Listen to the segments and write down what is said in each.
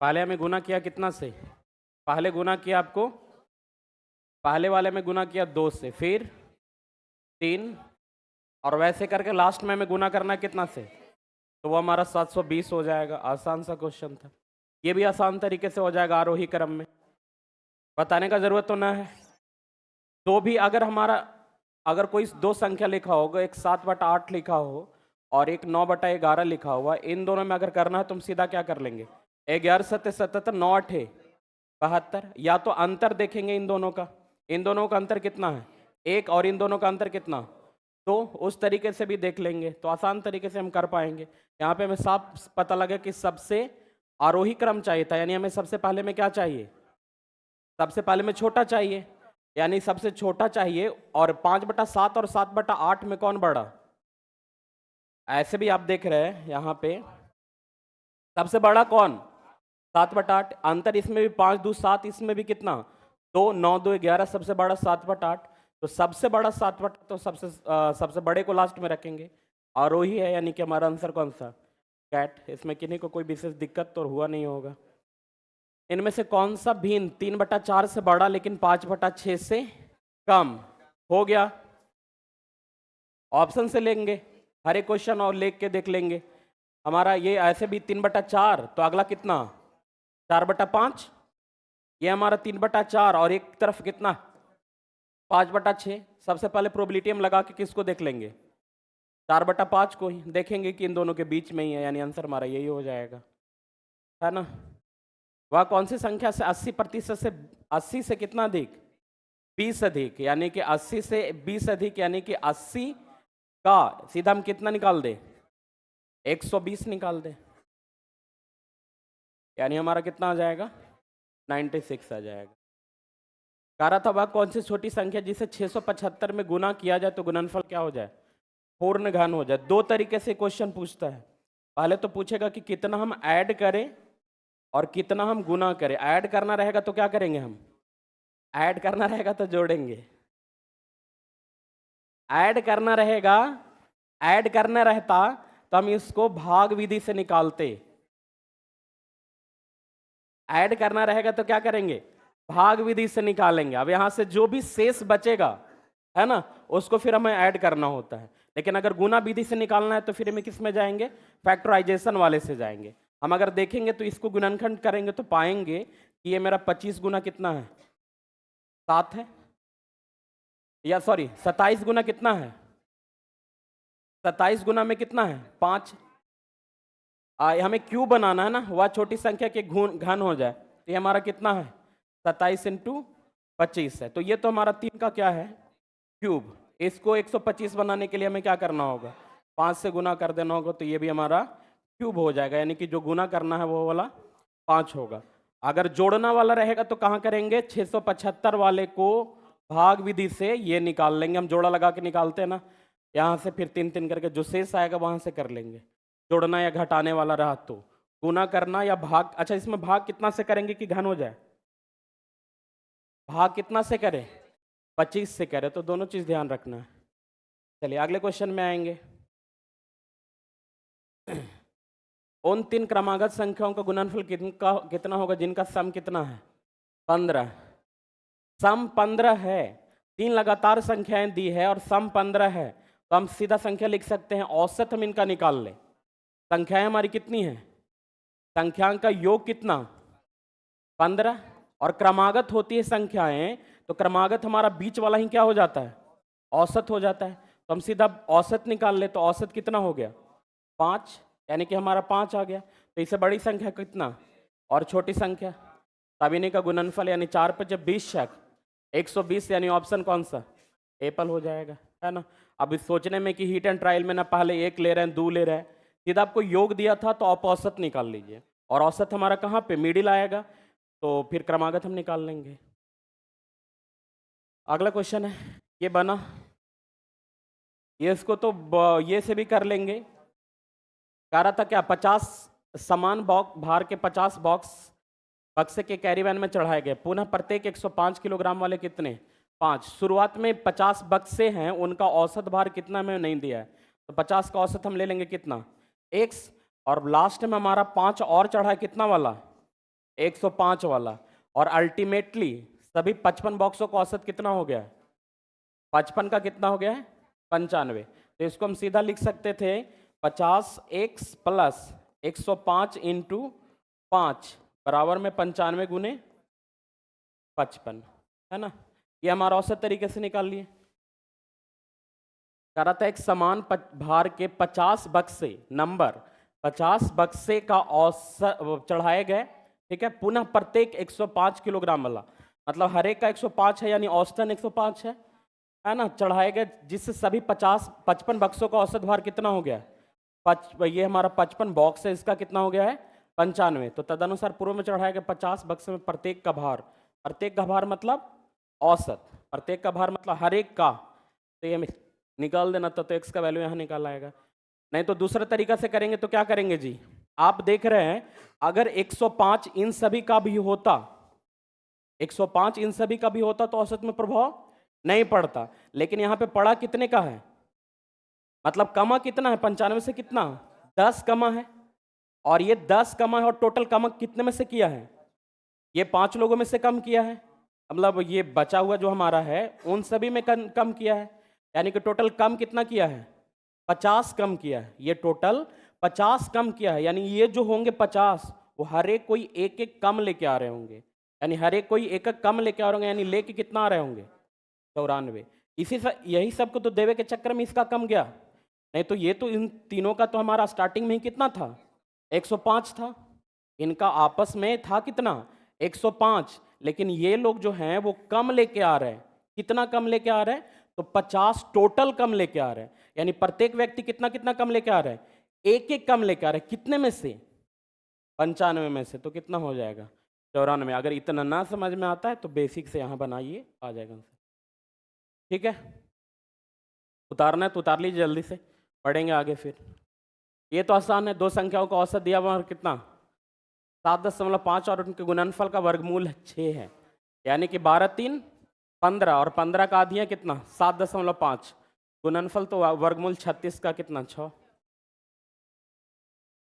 पहले हमें गुना किया कितना से? पहले गुना किया आपको, पहले वाले में गुना किया 2 से, फिर 3, और वैसे करके लास्ट में हमें गुना करना है कितना से? तो वो हमारा 720 हो जाएगा। आसान सा क्वेश्चन था, ये भी आसान तरीके से हो जाएगा आरोही क्रम में, बताने का जरूरत तो ना है। तो भी अगर कोई दो संख्या लिखा होगा, एक 7/8 लिखा हो और एक 9/11 लिखा हुआ, इन दोनों में अगर करना है तुम सीधा क्या कर लेंगे? 11 7 77, 9 8 72, या तो अंतर देखेंगे इन दोनों का अंतर कितना है? 1, और इन दोनों का अंतर कितना? तो उस तरीके से भी देख लेंगे, तो आसान तरीके से हम कर पाएंगे। यहाँ पे हमें साफ पता लगा कि सबसे आरोही क्रम चाहिए था, यानी हमें सबसे पहले में क्या चाहिए? सबसे पहले में छोटा चाहिए, यानी सबसे छोटा चाहिए। और 5/7 और 7/8 में कौन बड़ा? ऐसे भी आप देख रहे हैं यहाँ पे सबसे बड़ा कौन? 7/8। अंतर इसमें भी 5 2 7, इसमें भी कितना? 2 9 2 11, सबसे बड़ा 7/8। तो सबसे बड़ा 7/8, तो सबसे बड़े को लास्ट में रखेंगे। आरोही है, यानी कि हमारा आंसर कौन सा? कैट। इसमें किन्हीं को कोई विशेष दिक्कत तो हुआ नहीं होगा। इनमें से कौन सा भिन्न 3/4 से बड़ा लेकिन 5/6 से कम? हो गया, ऑप्शन से लेंगे हर एक क्वेश्चन और लेख के देख लेंगे। हमारा ये ऐसे भी 3/4, तो अगला कितना? 4/5। ये हमारा 3/4, और एक तरफ कितना? 5/6। सबसे पहले प्रोबेबिलिटी हम लगा के किसको देख लेंगे? 4/5 को ही देखेंगे कि इन दोनों के बीच में ही है, यानी आंसर हमारा यही हो जाएगा, है ना। वह कौन सी संख्या से 80% से 80 से कितना अधिक? 20 अधिक, यानी कि 80 से 20 अधिक, यानी कि 80 का सीधा हम कितना निकाल दे? 120 निकाल दे, यानी हमारा कितना आ जाएगा? 96 आ जाएगा। कह रहा था वह कौन सी छोटी संख्या जिसे 675 में गुना किया जाए तो गुणनफल क्या हो जाए? पूर्ण घन हो जाए। दो तरीके से क्वेश्चन पूछता है। पहले तो पूछेगा कि कितना हम ऐड करें और कितना हम गुना करें। ऐड करना रहेगा तो क्या करेंगे हम? ऐड करना रहेगा तो जोड़ेंगे। ऐड करना रहेगा, ऐड करना रहता तो हम इसको भाग विधि से निकालते। ऐड करना रहेगा तो क्या करेंगे? भाग विधि से निकालेंगे। अब यहां से जो भी शेष बचेगा, है ना, उसको फिर हमें ऐड करना होता है। लेकिन अगर गुना विधि से निकालना है तो फिर हमें किस में जाएंगे? फैक्टराइजेशन वाले से जाएंगे। हम अगर देखेंगे तो इसको गुणनखंड करेंगे तो पाएंगे कि ये मेरा 25 गुना कितना है? 7 है, या सॉरी 27 गुना कितना है? 27 गुना में कितना है? 5। हमें क्यूब बनाना है ना, वह छोटी संख्या के घन हो जाए, तो ये हमारा कितना है? 27 × 25 है। तो ये तो हमारा 3 का क्या है? क्यूब। इसको 125 बनाने के लिए हमें क्या करना होगा? 5 से गुना कर देना होगा, तो ये भी हमारा क्यूब हो जाएगा, यानी कि जो गुना करना है वो वाला 5 होगा। अगर जोड़ना वाला रहेगा तो कहाँ करेंगे? 675 वाले को भाग विधि से ये निकाल लेंगे। हम जोड़ा लगा के निकालते हैं ना, यहाँ से फिर 3 3 करके जो शेष आएगा वहां से कर लेंगे। जोड़ना या घटाने वाला रहा तो गुना करना या भाग। अच्छा, इसमें भाग कितना से करेंगे कि घन हो जाए? भाग कितना से करें? 25 से करें, तो दोनों चीज ध्यान रखना है। चलिए अगले क्वेश्चन में आएंगे। उन 3 क्रमागत संख्याओं का गुणनफल कितना होगा जिनका सम कितना है? 15। सम 15 है, 3 लगातार संख्याएं दी है और सम 15 है, तो हम सीधा संख्या लिख सकते हैं। औसत हम इनका निकाल लें। संख्याएं हमारी कितनी है? संख्याओं का योग कितना? 15। और क्रमागत होती है संख्याएं, तो क्रमागत हमारा बीच वाला ही क्या हो जाता है? औसत हो जाता है। तो हम सीधा औसत निकाल ले, तो औसत कितना हो गया? 5, यानी कि हमारा 5 आ गया। तो इससे बड़ी संख्या कितना और छोटी संख्या? तब इन्हीं का गुणनफल, यानी 4 × 5 = 20 120, यानी ऑप्शन कौन सा? एप्पल हो जाएगा, है ना। अब इस सोचने में कि हीट एंड ट्रायल में ना पहले 1 ले रहे हैं 2 ले रहे हैं, सीधा आपको योग दिया था तो आप औसत निकाल लीजिए, और औसत हमारा कहाँ पे? मिडिल आएगा, तो फिर क्रमागत हम निकाल लेंगे। अगला क्वेश्चन है, ये बना, ये इसको तो ये से भी कर लेंगे। कह रहा था क्या 50 समान भार के 50 बॉक्स बक्से के कैरीवैन में चढ़ाए गए। पुनः प्रत्येक 105 किलोग्राम वाले कितने? 5। शुरुआत में 50 बक्से हैं, उनका औसत भार कितना में नहीं दिया है, तो 50 का औसत हम ले लेंगे कितना? x, और लास्ट में हमारा 5 और चढ़ा है कितना वाला? 105 वाला, और अल्टीमेटली सभी 55 बॉक्सों का औसत कितना हो गया है? 55 का कितना हो गया है? 95। तो इसको हम सीधा लिख सकते थे 50x प्लस 105 इंटू 5 बराबर में 95 गुने 55, है ना। ये हमारा औसत तरीके से निकाल लिए। कह रहा था एक समान भार के 50 बक्से नंबर 50 बक्से का औसत चढ़ाए गए, ठीक है, पुनः प्रत्येक 105 किलोग्राम वाला, मतलब हर एक का 105 है, यानी औसतन 105 है ना, चढ़ाए गए, जिससे सभी 55 बक्सों का औसत भार कितना हो गया है? ये हमारा 55 बॉक्स है, इसका कितना हो गया है? 95। तो तदनुसार पूर्व में चढ़ाए गए 50 बक्से में प्रत्येक का भार मतलब औसत, प्रत्येक का भार मतलब हर एक का, तो ये निकाल देना था, तो x का वैल्यू यहाँ निकाल आएगा। नहीं तो दूसरे तरीका से करेंगे तो क्या करेंगे जी, आप देख रहे हैं अगर 105 इन सभी का भी होता, 105 इन सभी का भी होता तो औसत में प्रभाव नहीं पड़ता, लेकिन यहाँ पे पड़ा कितने का है, मतलब कमा कितना है? 95 से कितना? 10 कमा है, और ये 10 कमा है, और टोटल कमा कितने में से किया है? ये 5 लोगों में से कम किया है, मतलब ये बचा हुआ जो हमारा है उन सभी में कम किया है, यानी कि टोटल कम कितना किया है? 50 कम किया है। ये टोटल 50 कम किया है, यानी ये जो होंगे 50 वो हर एक कोई एक एक कम लेके आ रहे होंगे, यानी हर एक कोई एक एक कम लेके आ रहे होंगे, यानी लेके कितना आ रहे होंगे? 94। यही सब को तो देवे के चक्कर में इसका कम गया, नहीं तो ये तो इन तीनों का तो हमारा स्टार्टिंग में ही कितना था? 105 था। इनका आपस में था कितना? 105, लेकिन ये लोग जो हैं वो कम लेके आ रहे हैं। कितना कम लेके आ रहे हैं? तो 50 टोटल कम लेके आ रहे हैं, यानी प्रत्येक व्यक्ति कितना कितना कम लेके आ रहा है? एक एक कम लेके आ रहे हैं। कितने में से? 95 में से। तो कितना हो जाएगा? 94। अगर इतना ना समझ में आता है तो बेसिक से यहाँ बनाइए, आ जाएगा आंसर। ठीक है, उतारना है तो उतार लीजिए जल्दी से, पढ़ेंगे आगे फिर। ये तो आसान है, दो संख्याओं का औसत दिया हुआ कितना? 7.5 और उनके गुणनफल का वर्गमूल 6 है, यानी कि 12 3 15, और 15 का आधी है कितना? 7.5। गुणनफल तो वर्गमूल 36 का कितना? 6।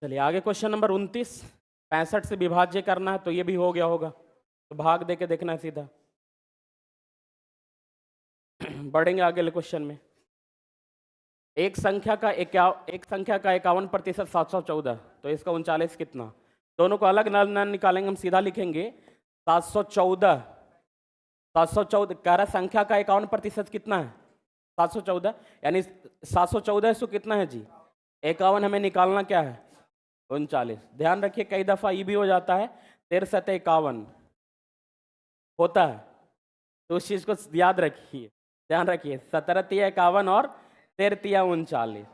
चलिए आगे क्वेश्चन नंबर 29। 65 से विभाज्य करना है, तो ये भी हो गया होगा, तो भाग दे के देखना है सीधा। बढ़ेंगे आगे क्वेश्चन में। एक संख्या का 51% 714, तो इसका 39 कितना? दोनों को अलग न निकालेंगे, हम सीधा लिखेंगे 714। 714 कह रहा संख्या का 51% कितना है? 714, यानी 714 सो कितना है जी? 51 हमें निकालना क्या है? 39। ध्यान रखिए कई दफा ये भी हो जाता है 13 7 51 होता है, तो उस चीज को याद रखिए, ध्यान रखिए। 17 3 51 और 13 3 39।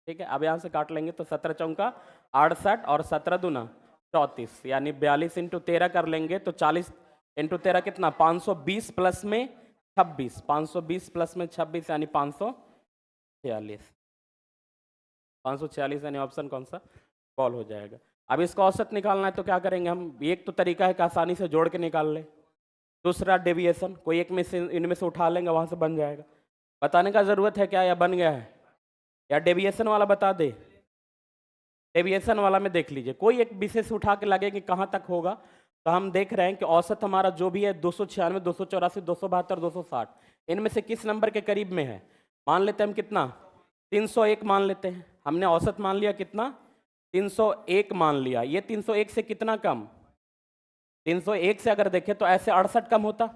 ठीक है, अब यहाँ से काट लेंगे तो 17 चौका 68 और 17 दूना 34, यानी 42 इंटू 13 कर लेंगे तो 40 इंटू 13 कितना? 520 प्लस में 26, 520 प्लस में 26 यानी 546। 546 यानी ऑप्शन कौन सा? कॉल हो जाएगा। अब इसका औसत निकालना है तो क्या करेंगे हम? एक तो तरीका है कि आसानी से जोड़ के निकाल ले, दूसरा डेविएशन, कोई एक में से इनमें से उठा लेंगे, वहां से बन जाएगा। बताने का जरूरत है क्या, या बन गया है? या डेविएशन वाला बता दे? डेविएशन वाला में देख लीजिए, कोई एक विशेष उठा के लगे कि कहाँ तक होगा, तो हम देख रहे हैं कि औसत हमारा जो भी है 296 284 272 260, इनमें से किस नंबर के करीब में है? मान लेते हैं हम कितना? 301 मान लेते हैं। हमने औसत मान लिया कितना? 301 मान लिया। ये 301 से कितना कम? 301 से अगर देखें तो ऐसे 68 कम होता,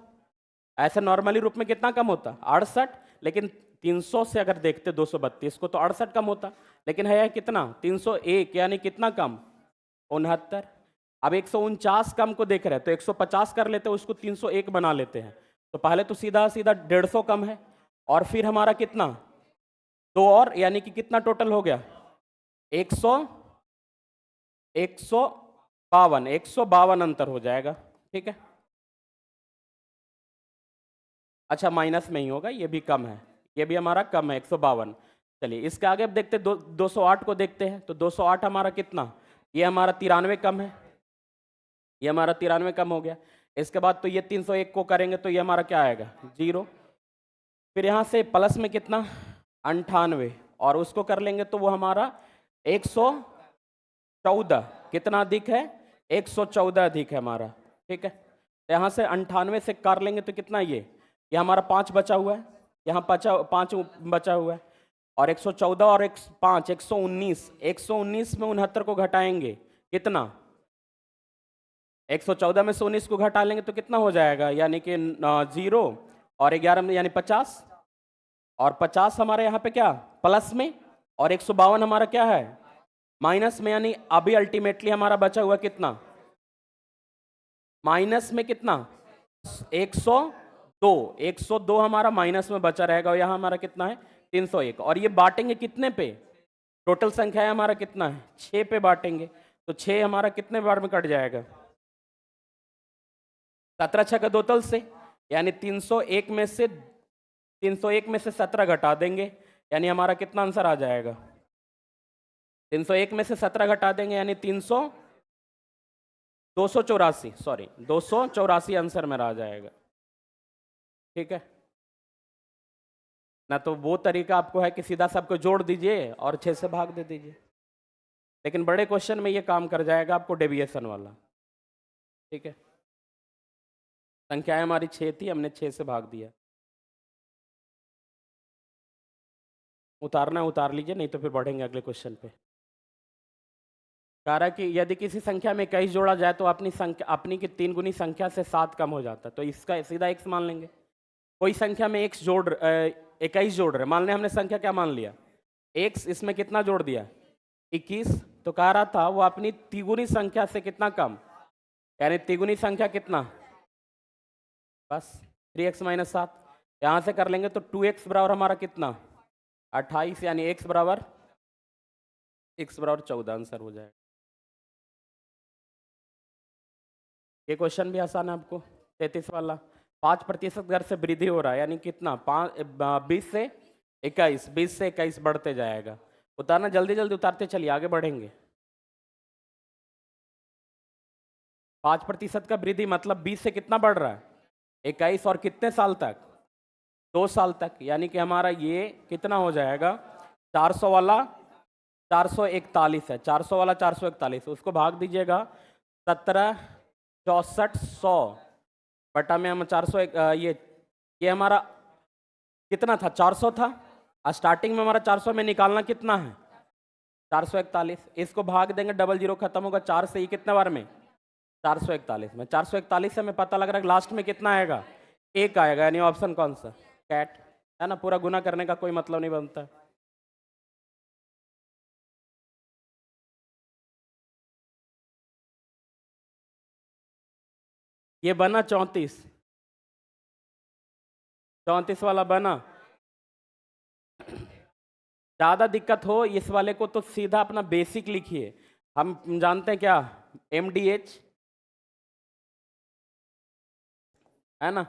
ऐसे नॉर्मली रूप में कितना कम होता? 68। लेकिन 300 से अगर देखते 232 को तो 68 कम होता, लेकिन है कितना? 301, यानी कितना कम? 69। अब 149 कम को देख रहे हैं तो 150 कर लेते हैं, उसको 301 बना लेते हैं, तो पहले तो सीधा सीधा 150 कम है, और फिर हमारा कितना? 2 और, यानी कि कितना टोटल हो गया? 152 अंतर हो जाएगा। ठीक है, अच्छा माइनस में ही होगा, ये भी कम है, ये भी हमारा कम है 152। चलिए इसके आगे अब देखते 208 को देखते हैं, तो 208 हमारा कितना? ये हमारा 93 कम है, ये हमारा 93 कम हो गया। इसके बाद तो ये 301 को करेंगे तो ये हमारा क्या आएगा? 0। फिर यहाँ से प्लस में कितना? 98, और उसको कर लेंगे तो वो हमारा 114। कितना अधिक है? 114 अधिक है हमारा, ठीक है। तो यहाँ से 98 से कर लेंगे तो कितना, ये हमारा 5 बचा हुआ है, यहाँ 5 बचा हुआ है, और 114 और 5 119, 119 में 69 को घटाएंगे कितना, 114 में से 19 को घटा लेंगे तो कितना हो जाएगा, यानी कि 0 और 11 में यानी 50, और 50 हमारे यहाँ पे क्या प्लस में, और 152 हमारा क्या है माइनस में, यानी अभी अल्टीमेटली हमारा बचा हुआ कितना, माइनस में कितना 102, 102 हमारा माइनस में बचा रहेगा, और यहाँ हमारा कितना है 301, और ये बांटेंगे कितने पे, टोटल संख्या है हमारा कितना है 6 पे बांटेंगे, तो 6 हमारा कितने बार में कट जाएगा, 17 छः का 2 तल से, यानी 301 में से 17 घटा देंगे, यानी हमारा कितना आंसर आ जाएगा, 301 में से 17 घटा देंगे यानी 284, सॉरी 284 आंसर मेरा आ जाएगा, ठीक है ना। तो वो तरीका आपको है कि सीधा सबको जोड़ दीजिए और 6 से भाग दे दीजिए, लेकिन बड़े क्वेश्चन में ये काम कर जाएगा आपको डेविएशन वाला, ठीक है। संख्याएं हमारी 6 थी, हमने 6 से भाग दिया। उतारना है उतार लीजिए, नहीं तो फिर बढ़ेंगे अगले क्वेश्चन पे। कह रहा कि यदि किसी संख्या में 21 जोड़ा जाए तो अपनी की 3 गुनी संख्या से 7 कम हो जाता है, तो इसका सीधा x मान लेंगे। कोई संख्या में 21 जोड़ रहे, मान लें हमने संख्या क्या मान लिया x, इसमें कितना जोड़ दिया 21, तो कह रहा था वो अपनी तिगुनी संख्या से कितना कम, यानी तिगुनी संख्या कितना, बस 3x - 7, यहाँ से कर लेंगे तो 2x बराबर हमारा कितना 28, यानी x बराबर 14 आंसर हो जाएगा। ये क्वेश्चन भी आसान है आपको, 33 वाला। 5% दर से वृद्धि हो रहा है, यानी कितना 20 से 21 बढ़ते जाएगा। उतारना, जल्दी जल्दी उतारते चलिए, आगे बढ़ेंगे। 5% का वृद्धि मतलब 20 से कितना बढ़ रहा है 21, और कितने साल तक 2 साल तक, यानी कि हमारा ये कितना हो जाएगा 400 वाला 441 है, 400 वाला 441, उसको भाग दीजिएगा 17 64 100 बटा में हम 401, ये हमारा कितना था 400 था, स्टार्टिंग में हमारा 400 में निकालना कितना है 441, इसको भाग देंगे, डबल जीरो खत्म होगा 4 से, ही कितने बार में 441 में, 441 से हमें पता लग रहा है लास्ट में कितना आएगा 1 आएगा, यानी ऑप्शन कौन सा कैट है ना। पूरा गुना करने का कोई मतलब नहीं बनता। ये बना 34 वाला बना। ज़्यादा दिक्कत हो इस वाले को तो सीधा अपना बेसिक लिखिए, हम जानते हैं क्या MDH है ना,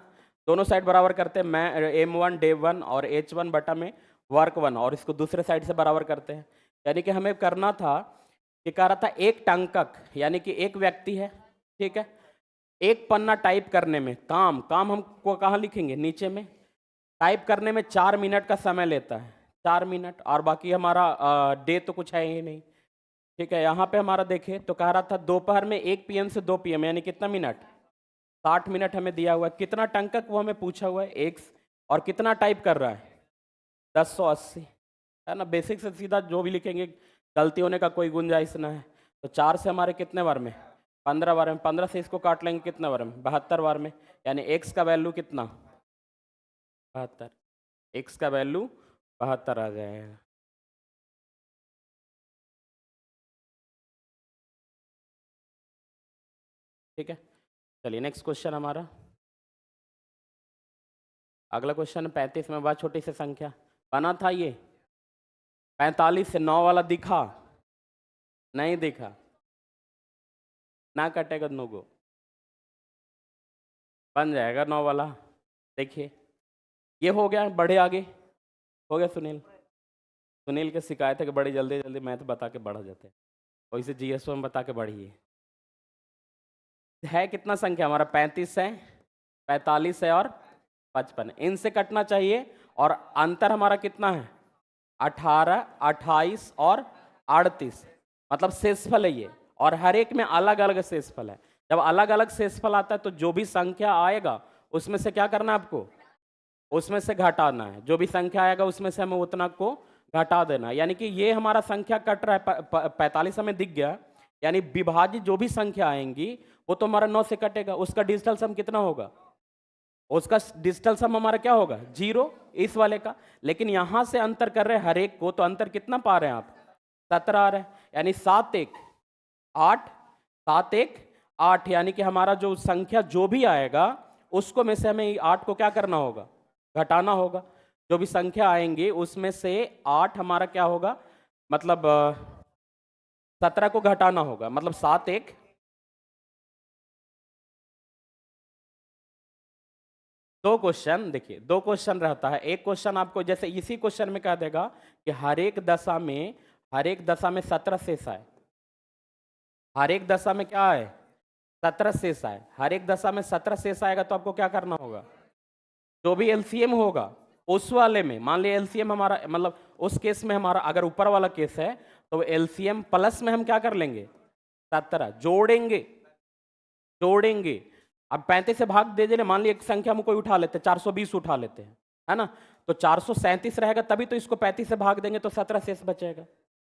दोनों साइड बराबर करते हैं, मैं M1 डे 1 और H1 बटा में वर्क 1, और इसको दूसरे साइड से बराबर करते हैं, यानी कि हमें करना था कि कह रहा था एक टंकक यानी कि एक व्यक्ति है, ठीक है, एक पन्ना टाइप करने में काम हमको कहाँ लिखेंगे नीचे में, टाइप करने में 4 मिनट का समय लेता है, 4 मिनट, और बाकी हमारा डे तो कुछ है ही नहीं, ठीक है। यहाँ पे हमारा देखें तो कह रहा था दोपहर में 1 PM से 2 PM, यानी कितना मिनट 60 मिनट हमें दिया हुआ है, कितना टंकक वो हमें पूछा हुआ है एक, और कितना टाइप कर रहा है 1080 है ना। बेसिक से सीधा जो भी लिखेंगे गलती होने का कोई गुंजाइश ना है। तो 4 से हमारे कितने बार में 15 बार में, 15 से इसको काट लेंगे कितने बार में 72 बार में, यानी x का वैल्यू कितना 72, x का वैल्यू 72 आ जाएगा। ठीक है, चलिए नेक्स्ट क्वेश्चन हमारा, अगला क्वेश्चन 35 में बहुत छोटी सी संख्या बना था, ये 45 से 9 वाला दिखा नहीं दिखा, ना कटेगा नो गो, बन जाएगा 9 वाला। देखिए ये हो गया, बढ़े आगे, हो गया। सुनील की शिकायत है कि बड़ी जल्दी जल्दी मैथ बता के बढ़ जाते हैं, वैसे GS में बता के बढ़िए। है कितना संख्या हमारा 35 है, 45 है और 55, इनसे कटना चाहिए, और अंतर हमारा कितना है 18, 28 और 38, मतलब शेषफल है ये, और हर एक में अलग अलग शेषफल है। जब अलग अलग शेषफल आता है तो जो भी संख्या आएगा उसमें से क्या करना है आपको, उसमें से घटाना है। जो भी संख्या आएगा उसमें से हमें उतना को घटा देना है। यानी कि ये हमारा संख्या कट रहा है 45 हमें दिख गया, यानी विभाज्य जो भी संख्या आएंगी वो तो हमारा 9 से कटेगा, उसका डिजिटल सम कितना होगा, उसका डिजिटल सम हमारा क्या होगा 0 इस वाले का। लेकिन यहां से अंतर कर रहे हैं हर एक को, तो अंतर कितना पा रहे हैं आप 17 आ रहा है, यानी 7 1 8 7 1 8, यानी कि हमारा जो संख्या जो भी आएगा उसको में से हमें 8 को क्या करना होगा, घटाना होगा। जो भी संख्या आएंगी उसमें से 8 हमारा क्या होगा, मतलब 17 को घटाना होगा, मतलब 7 1 दो क्वेश्चन, देखिए दो क्वेश्चन रहता है। एक क्वेश्चन आपको जैसे इसी क्वेश्चन में कह देगा कि हर एक दशा में 17 शेष आए, हर एक दशा में क्या है 17 शेष आए, हर एक दशा में 17 शेष आएगा तो आपको क्या करना होगा, जो भी एलसीएम होगा उस वाले में, मान लिया एलसीएम हमारा मतलब उस केस में हमारा अगर ऊपर वाला केस है तो एलसीएम प्लस में हम क्या कर लेंगे 17 जोड़ेंगे, जोड़ेंगे। अब 35 से भाग दे देने, मान लिया एक संख्या हम कोई उठा लेते हैं 420 उठा लेते हैं, है ना, तो 437 रहेगा तभी तो इसको 35 से भाग देंगे तो 17 शेष बचेगा,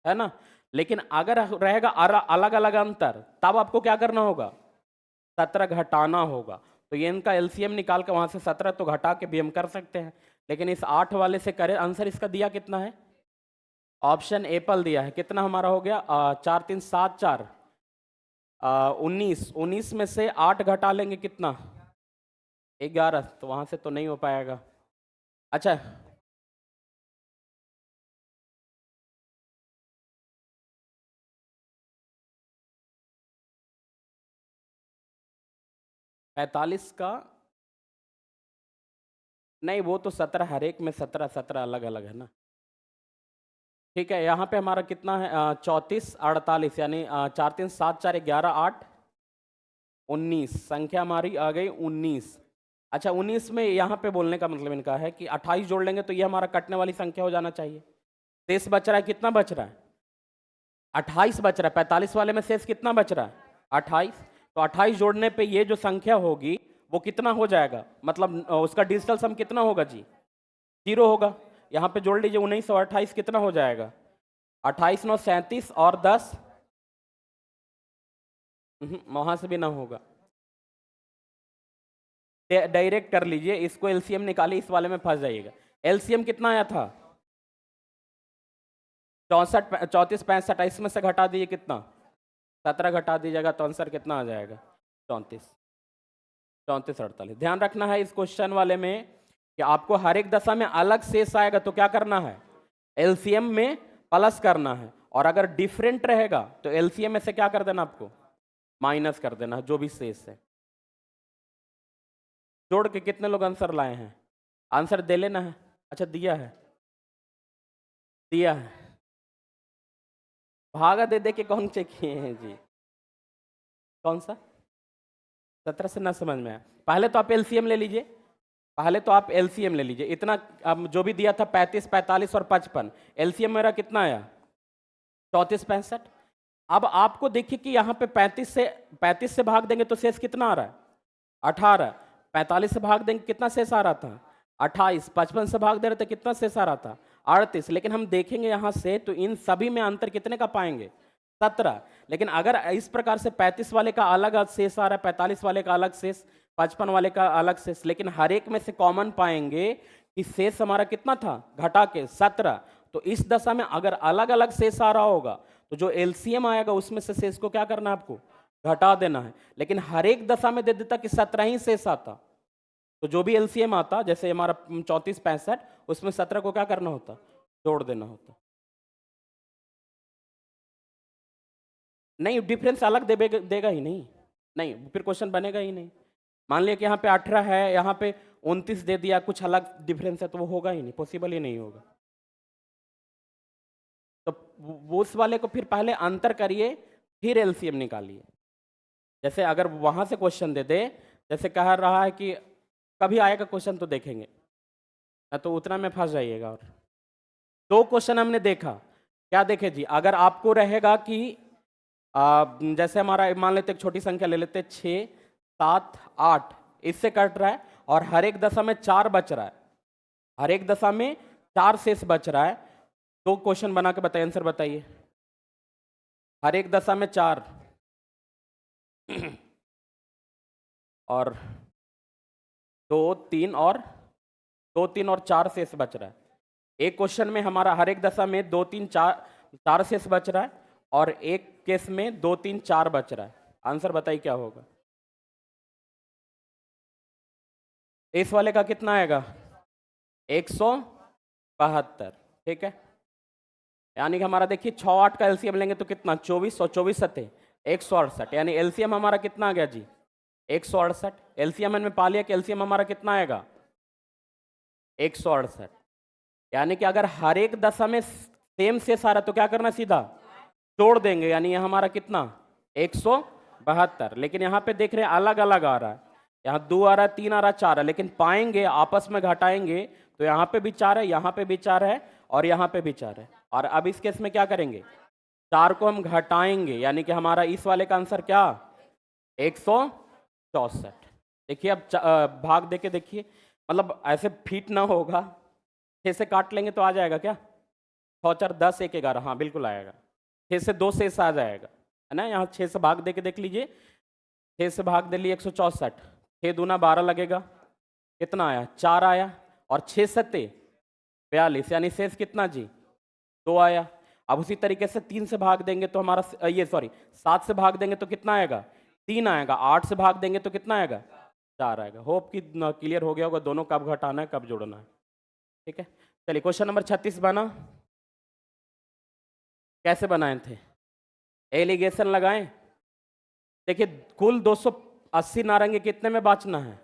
है ना। लेकिन अगर रहेगा अलग अलग अंतर तब आपको क्या करना होगा 17 घटाना होगा। तो ये इनका एलसीएम निकाल के वहां से 17 तो घटा के भी हम कर सकते हैं, लेकिन इस 8 वाले से करे आंसर इसका दिया कितना है, ऑप्शन ए पर दिया है, कितना हमारा हो गया 4 3 7 4 19, 19 में से 8 घटा लेंगे कितना 11, तो वहां से तो नहीं हो पाएगा। अच्छा 45 का नहीं, वो तो 17 हर एक में 17 17 अलग अलग है ना। ठीक है, यहाँ पे हमारा कितना है 34 48, यानी 4 3 7 4 11 8 19, संख्या हमारी आ गई 19। अच्छा 19 में यहाँ पे बोलने का मतलब इनका है कि 28 जोड़ लेंगे तो ये हमारा कटने वाली संख्या हो जाना चाहिए। शेष बच रहा है, कितना बच रहा है 28 बच रहा है, 45 वाले में शेष कितना बच रहा है 28, तो 28 जोड़ने पे ये जो संख्या होगी वो कितना हो जाएगा, मतलब उसका डिजिटल सम कितना होगा जी 0 होगा। यहाँ पे जोड़ लीजिए 19 और 28 कितना हो जाएगा 28 9 37 और 10, वहां से भी ना होगा, डायरेक्ट कर लीजिए इसको, एलसीएम निकालिए, इस वाले में फंस जाइएगा। एलसीएम कितना आया था 64 34 65, इसमें से घटा दीजिए कितना 17 घटा दीजिएगा तो आंसर कितना आ जाएगा 34 34 48। ध्यान रखना है इस क्वेश्चन वाले में कि आपको हर एक दशा में अलग शेष आएगा तो क्या करना है एलसीएम में प्लस करना है, और अगर डिफरेंट रहेगा तो एलसीएम में से क्या कर देना आपको माइनस कर देना है जो भी शेष है। जोड़ के कितने लोग आंसर लाए हैं, आंसर दे लेना है। अच्छा दिया है, दिया है, भागा दे दे के कौन चेक किए हैं जी, कौन सा 17 से ना समझ में आया। पहले तो आप एलसीएम ले लीजिए, पहले तो आप एलसीएम ले लीजिए, इतना अब जो भी दिया था 35 45 और 55, एलसीएम मेरा कितना आया 34 65। अब आपको देखिए कि यहाँ पे 35 से भाग देंगे तो शेष कितना आ रहा है 18, 45 से भाग देंगे कितना शेष आ रहा था 28, 55 से भाग दे रहे थे कितना शेष आ रहा था 38। लेकिन हम देखेंगे यहाँ से तो इन सभी में अंतर कितने का पाएंगे 17। लेकिन अगर इस प्रकार से 35 वाले का अलग शेष आ रहा है, 45 वाले का अलग शेष, 55 वाले का अलग शेष, लेकिन हर एक में से कॉमन पाएंगे कि शेष हमारा कितना था घटा के 17। तो इस दशा में अगर अलग अलग शेष आ रहा होगा तो जो एलसीएम आएगा उसमें से शेष को क्या करना है आपको घटा देना है। लेकिन हर एक दशा में दे देता कि 17 ही शेष आता, तो जो भी एलसीएम आता जैसे हमारा 34 65 उसमें 17 को क्या करना होता जोड़ देना होता। नहीं डिफरेंस अलग देगा ही नहीं, नहीं फिर क्वेश्चन बनेगा ही नहीं। मान लिया कि यहाँ पे 18 है, यहाँ पे 29 दे दिया, कुछ अलग डिफरेंस है तो वो होगा ही नहीं, पॉसिबल ही नहीं होगा। तो वो उस वाले को फिर पहले अंतर करिए फिर एलसीएम निकालिए। जैसे अगर वहां से क्वेश्चन दे दे, जैसे कह रहा है कि कभी आएगा क्वेश्चन तो देखेंगे, तो उतना में फंस जाइएगा। और दो क्वेश्चन हमने देखा, क्या देखे जी, अगर आपको रहेगा कि जैसे हमारा मान लेते एक छोटी संख्या ले लेते 6 7 8, इससे कट रहा है और हर एक दशा में 4 बच रहा है, हर एक दशा में 4 शेष बच रहा है। तो क्वेश्चन बना के बताइए, आंसर बताइए। हर एक दशा में 4 और 2 3 और 4 शेष बच रहा है। एक क्वेश्चन में हमारा हर एक दशा में 2 3 4 शेष बच रहा है और एक केस में 2 3 4 बच रहा है। आंसर बताइए क्या होगा। इस वाले का कितना आएगा 172, ठीक है। यानी कि हमारा देखिए 6 8 का एलसीएम लेंगे तो कितना 24 और 24 सत्ते 168, यानी एलसीएम हमारा कितना आ गया जी 168। एलसीएम में पा लिया कि एलसीएम हमारा कितना आएगा 168। यानी कि अगर हर एक दशा में सेम शेष आ रहा तो क्या करना सीधा जोड़ देंगे, यानी ये हमारा कितना 172। लेकिन यहाँ पे देख रहे हैं अलग अलग आ रहा है, यहाँ 2 आ रहा है 3 आ रहा है 4 है, लेकिन पाएंगे आपस में घटाएंगे तो यहाँ पे भी 4 है, यहाँ पे भी 4 है और यहाँ पे भी 4 है। और अब इस केस में क्या करेंगे 4 को हम घटाएंगे, यानी कि हमारा इस वाले का आंसर क्या 164। देखिए अब भाग देके देखिए, मतलब ऐसे फीट ना होगा, 6 से काट लेंगे तो आ जाएगा क्या 6 4 10 1 11, हाँ बिल्कुल आएगा। 6 से 2 शेष आ जाएगा, है ना। यहाँ 6 से भाग दे के देख लीजिए, 6 से भाग दे लिए 164, 6 दूना 12 लगेगा, कितना आया 4 आया और 6 सत्ते 42, यानी शेष कितना जी 2 आया। अब उसी तरीके से 3 से भाग देंगे तो हमारा ये 7 से भाग देंगे तो कितना आएगा 3 आएगा, 8 से भाग देंगे तो कितना आएगा 4 आएगा। होप कि क्लियर हो गया होगा दोनों कब घटाना है कब जोड़ना है, ठीक है। चलिए क्वेश्चन नंबर 36 बना, कैसे बनाए थे एलिगेशन लगाएं। देखिए कुल 280 नारंगी कितने में बांटना है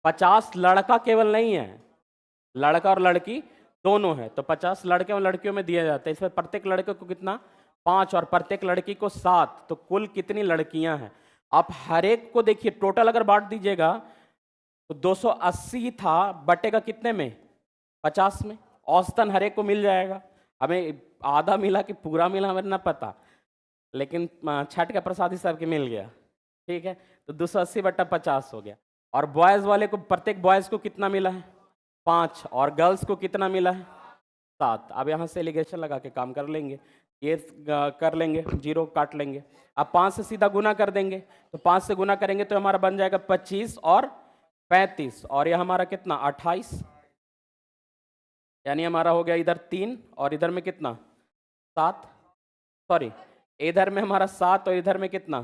50, लड़का केवल नहीं है, लड़का और लड़की दोनों है, तो 50 लड़के और लड़कियों में दिया जाता है। इसमें प्रत्येक लड़के को कितना 5 और प्रत्येक लड़की को 7, तो कुल कितनी लड़कियां हैं। आप हर एक को देखिए टोटल अगर बांट दीजिएगा तो 280 था, बटेगा कितने में 50 में, औसतन हर एक को मिल जाएगा। हमें आधा मिला कि पूरा मिला हमें ना पता, लेकिन छठ का प्रसाद ही सबके मिल गया, ठीक है। तो 280/50 हो गया। और बॉयज वाले को प्रत्येक बॉयज को कितना मिला है 5 और गर्ल्स को कितना मिला है 7। अब यहाँ से एलिगेशन लगा के काम कर लेंगे, ये कर लेंगे, 0 काट लेंगे। अब 5 से सीधा गुना कर देंगे, तो 5 से गुना करेंगे तो हमारा बन जाएगा 25 और 35, और यह हमारा कितना 28, यानी हमारा हो गया इधर 3 और इधर में कितना 7, सॉरी इधर में हमारा 7 और इधर में कितना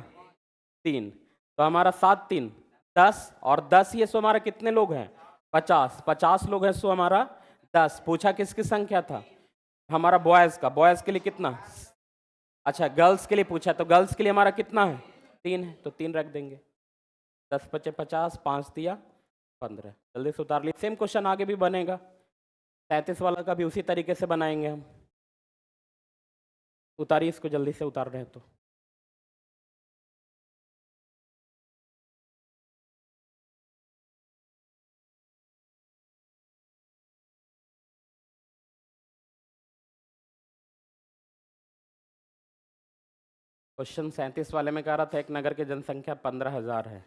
3, तो हमारा 7 3 10 और 10 ये सो हमारा कितने लोग हैं 50 लोग हैं, सो हमारा 10। पूछा किसकी संख्या था हमारा बॉयज का, बॉयज के लिए कितना, अच्छा गर्ल्स के लिए पूछा, तो गर्ल्स के लिए हमारा कितना है 3 है, तो 3 रख देंगे। 10 × 5 = 50, 5 × 15, जल्दी से उतार लीजिए। सेम क्वेश्चन आगे भी बनेगा, 37 वाला का भी उसी तरीके से बनाएंगे हम। उतारिए इसको, जल्दी से उतार रहे हैं तो। क्वेश्चन 37 वाले में कह रहा था एक नगर की जनसंख्या 15,000 है।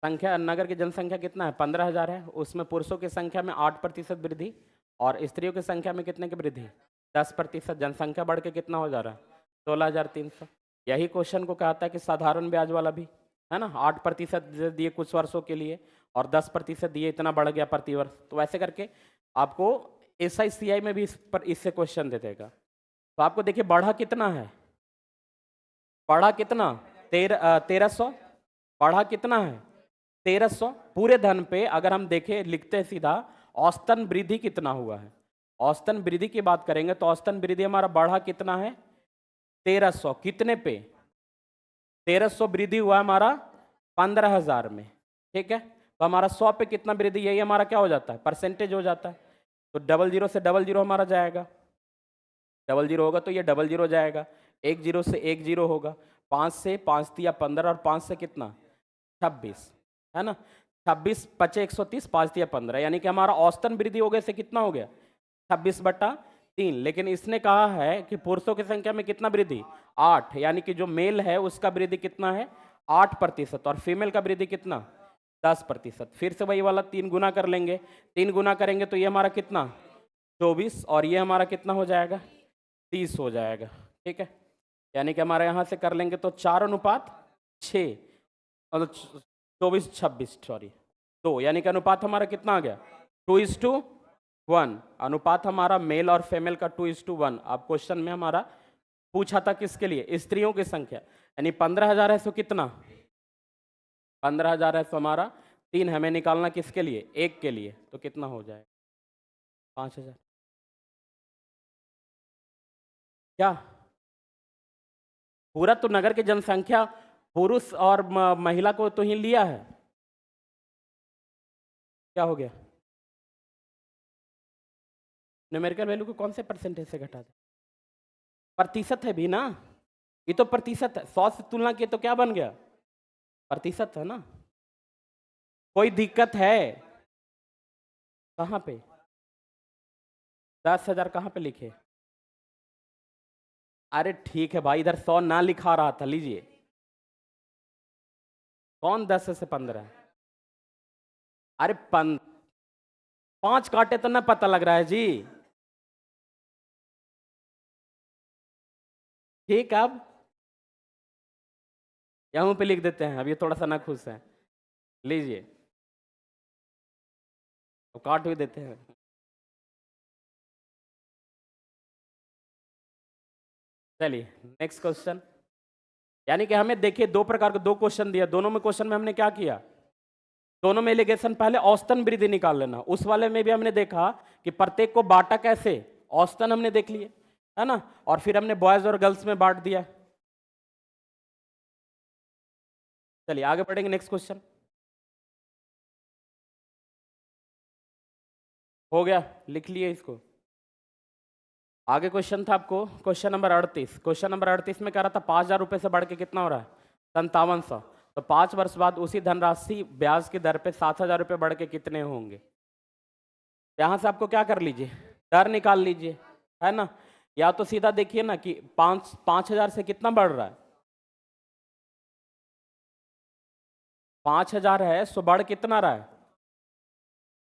संख्या नगर की जनसंख्या कितना है 15,000 है, उसमें पुरुषों की संख्या में 8% वृद्धि और स्त्रियों की संख्या में कितने की वृद्धि 10%। जनसंख्या बढ़ के कितना हो जा रहा है 16,300। यही क्वेश्चन को कहता है कि साधारण ब्याज वाला भी, है ना, 8% दिए कुछ वर्षों के लिए और 10% दिए, इतना बढ़ गया प्रति वर्ष। तो वैसे करके आपको SICI में भी इससे क्वेश्चन दे देगा। तो आपको देखिए बढ़ा कितना है, बढ़ा कितना 1300, बढ़ा कितना है 1300। पूरे धन पे अगर हम देखें लिखते हैं सीधा, औसतन वृद्धि कितना हुआ है, औसतन वृद्धि की बात करेंगे तो औसतन वृद्धि हमारा बढ़ा कितना है 1300, कितने पे 1300 वृद्धि हुआ हमारा 15,000 में, ठीक है। तो हमारा 100 पे कितना वृद्धि, यही हमारा क्या हो जाता है परसेंटेज हो जाता है। तो 00 से 00 हमारा जाएगा, 00 होगा तो ये 00 जाएगा, 10 से 10 होगा, 5 से 5 दिया 15 और 5 से कितना 26, है ना। 26 × 5 = 130, 5 दिया 15, यानी कि हमारा औसतन वृद्धि हो गया से कितना हो गया 26/3, लेकिन इसने कहा है कि पुरुषों की संख्या में कितना वृद्धि, 8, यानी कि जो मेल है उसका वृद्धि कितना है, 8%, और फीमेल का वृद्धि कितना, 10%। फिर से वही वाला 3 गुना कर लेंगे, 3 गुना करेंगे तो ये हमारा कितना, 24, और ये हमारा कितना हो जाएगा, 30 हो जाएगा। ठीक है, यानी कि हमारे यहाँ से कर लेंगे तो 4:6, मतलब 24-26, सॉरी 2, यानी कि अनुपात हमारा कितना आ गया, 2:1। अनुपात हमारा मेल और फीमेल का 2:1। अब क्वेश्चन में हमारा पूछा था किसके लिए, स्त्रियों की संख्या, यानी 15,000 है, सो कितना, 15,000 है, सो हमारा 3 हमें निकालना किसके लिए, 1 के लिए, तो कितना हो जाएगा, 5,000। क्या पूरा तो नगर की जनसंख्या पुरुष और महिला को तो ही लिया है, क्या हो गया, न्यूमेरिकल वैल्यू को कौन से परसेंटेज से घटा दे, प्रतिशत है भी ना, ये तो प्रतिशत है, 100 से तुलना किए तो क्या बन गया, प्रतिशत है ना। कोई दिक्कत है, कहाँ पे, 10,000 कहाँ पे लिखे, अरे ठीक है भाई, इधर 100 ना लिखा रहा था, लीजिए, कौन 10 से 15 है, अरे 5 काटे तो ना पता लग रहा है जी। ठीक, अब यहाँ पे लिख देते हैं, अब ये थोड़ा सा ना खुश है, लीजिए, तो काट भी देते हैं। चलिए नेक्स्ट क्वेश्चन, यानी कि हमें देखिए 2 प्रकार के 2 क्वेश्चन दिया, दोनों में क्वेश्चन में हमने क्या किया, दोनों में एलिगेशन पहले औसतन वृद्धि निकाल लेना, उस वाले में भी हमने देखा कि प्रत्येक को बांटा कैसे, औसतन हमने देख लिए, है ना, और फिर हमने बॉयज और गर्ल्स में बांट दिया। चलिए आगे बढ़ेंगे, नेक्स्ट क्वेश्चन हो गया, लिख लिए इसको। आगे क्वेश्चन था आपको, क्वेश्चन नंबर 38, क्वेश्चन नंबर 38 में कह रहा था 5,000 रुपये से बढ़ के कितना हो रहा है, 5700, तो 5 वर्ष बाद उसी धनराशि ब्याज की दर पे 7,000 रुपये बढ़ के कितने होंगे। यहां से आपको क्या कर लीजिए, दर निकाल लीजिए, है ना, या तो सीधा देखिए ना कि 5,000 से कितना बढ़ रहा है, 5,000 है, सो बढ़ कितना रहा है,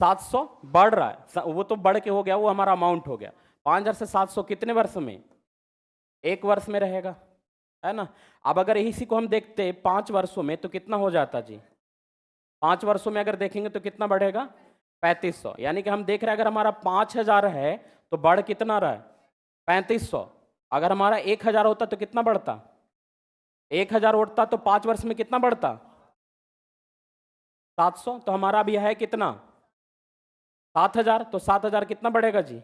700 बढ़ रहा है, वो तो बढ़ के हो गया, वो हमारा अमाउंट हो गया, 5,000 से 700 कितने वर्ष में, 1 वर्ष में रहेगा, है ना। अब अगर इसी को हम देखते 5 वर्षों में तो कितना हो जाता जी, 5 वर्षों में अगर देखेंगे तो कितना बढ़ेगा, 3,500, यानी कि हम देख रहे हैं अगर हमारा 5,000 है तो बढ़ कितना रहा है, 3,500, अगर हमारा 1,000 होता तो कितना बढ़ता, 1,000 उठता तो 5 वर्ष में कितना बढ़ता, 700, तो हमारा अभी है कितना, 7,000, तो 7,000 कितना बढ़ेगा जी,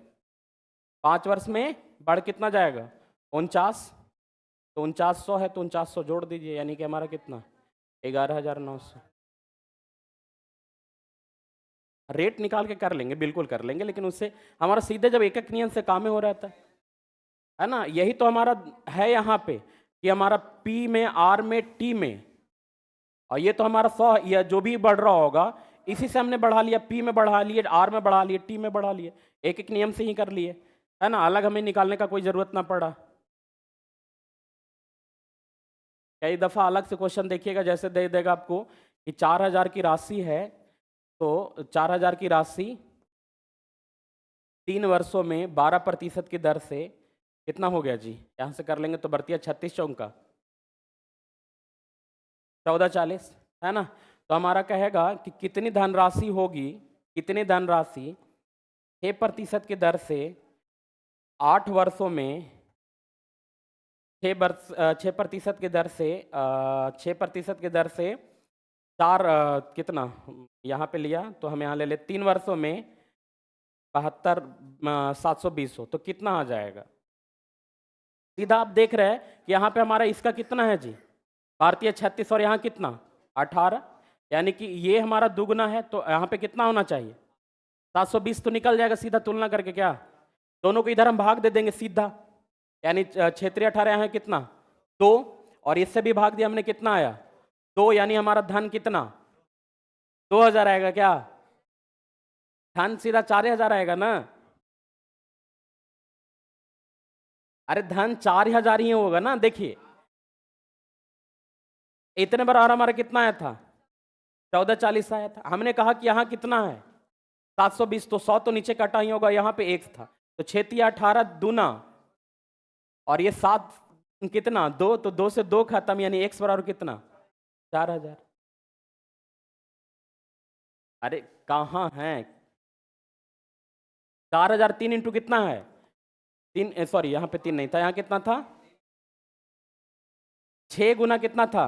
5 वर्ष में बढ़ कितना जाएगा, 49, तो 4900 है तो 4900 जोड़ दीजिए, यानी कि हमारा कितना, 11,900। रेट निकाल के कर लेंगे, बिल्कुल कर लेंगे, लेकिन उससे हमारा सीधे जब एक एक नियम से काम ही हो रहता है ना, यही तो हमारा है यहाँ पे कि हमारा पी में, आर में, टी में, और ये तो हमारा 100 या जो भी बढ़ रहा होगा इसी से हमने बढ़ा लिया, पी में बढ़ा लिए, आर में बढ़ा लिए, टी में बढ़ा लिए, एक एक नियम से ही कर लिए, है ना, अलग हमें निकालने का कोई जरूरत ना पड़ा। कई दफा अलग से क्वेश्चन देखिएगा, जैसे दे देगा आपको कि 4,000 की राशि है, तो 4,000 की राशि 3 वर्षों में 12% की दर से कितना हो गया जी, यहाँ से कर लेंगे तो बढ़ती 36 चौका 1440, है ना, तो हमारा कहेगा कि कितनी धनराशि होगी, कितनी धनराशि 6% की दर से 8 वर्षों में 6% की दर से 6% की दर से 4 कितना यहाँ पे लिया तो हम यहाँ ले ले 3 वर्षों में 72,720 हो तो कितना आ जाएगा। सीधा आप देख रहे हैं कि यहाँ पे हमारा इसका कितना है जी, भारतीय 36 और यहाँ कितना 18, यानी कि ये हमारा दुगना है, तो यहाँ पे कितना होना चाहिए 720, तो निकल जाएगा सीधा तुलना करके, क्या दोनों को इधर हम भाग दे देंगे सीधा, यानी क्षेत्रीय 18 यहाँ कितना 2, और इससे भी भाग दिया हमने, कितना आया 2, यानी हमारा धन कितना 2,000 आएगा, क्या धन सीधा 4,000 आएगा ना, अरे धन 4000 ही होगा ना। देखिए इतने बार और हमारा कितना आया था, 1440 आया था। हमने कहा कि यहाँ कितना है 720, तो 100 तो नीचे कटा ही होगा, यहाँ पे 1 था, तो 6×18 दूना, और ये 7 कितना 2, तो 2 से 2 खत्म, यानी x बराबर कितना 4000। अरे कहाँ है 4000, 3 इंटू कितना है 3, सॉरी यहाँ पे 3 नहीं था, यहाँ कितना था 6 गुना कितना था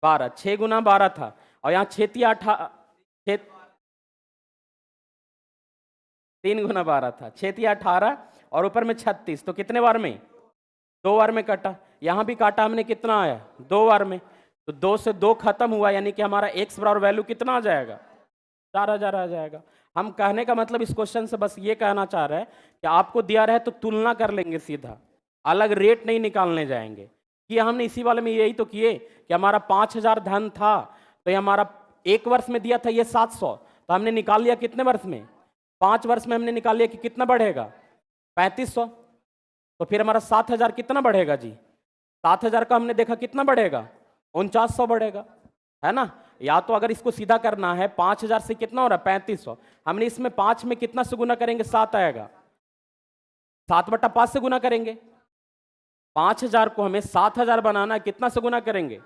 12, 6 गुना 12 था, और यहाँ 6×18 3 गुना 12 था, 6×18 और ऊपर में 36, तो कितने बार में 2 बार में कटा। यहां भी काटा हमने, कितना आया 2 बार में, तो 2 से 2 खत्म हुआ, यानी कि हमारा x बराबर वैल्यू कितना आ जाएगा 4000 आ जाएगा। हम कहने का मतलब इस क्वेश्चन से बस ये कहना चाह रहे हैं कि आपको दिया रहे तो तुलना कर लेंगे सीधा, अलग रेट नहीं निकालने जाएंगे। कि हमने इसी वाले में यही तो किए कि हमारा 5000 धन था, तो ये हमारा 1 वर्ष में दिया था ये 700, तो हमने निकाल लिया कितने वर्ष में 5 वर्ष में हमने निकाल लिया कि कितना बढ़ेगा 3500, तो फिर हमारा 7000 कितना बढ़ेगा जी, 7000 का हमने देखा कितना बढ़ेगा 4900 बढ़ेगा, है ना। या तो अगर इसको सीधा करना है 5000 से कितना हो रहा है 3500, हमने इसमें 5 में कितना से गुना करेंगे 7 आएगा, 7/5 से गुना करेंगे। 5000 को हमें 7000 बनाना है, कितना से गुना करेंगे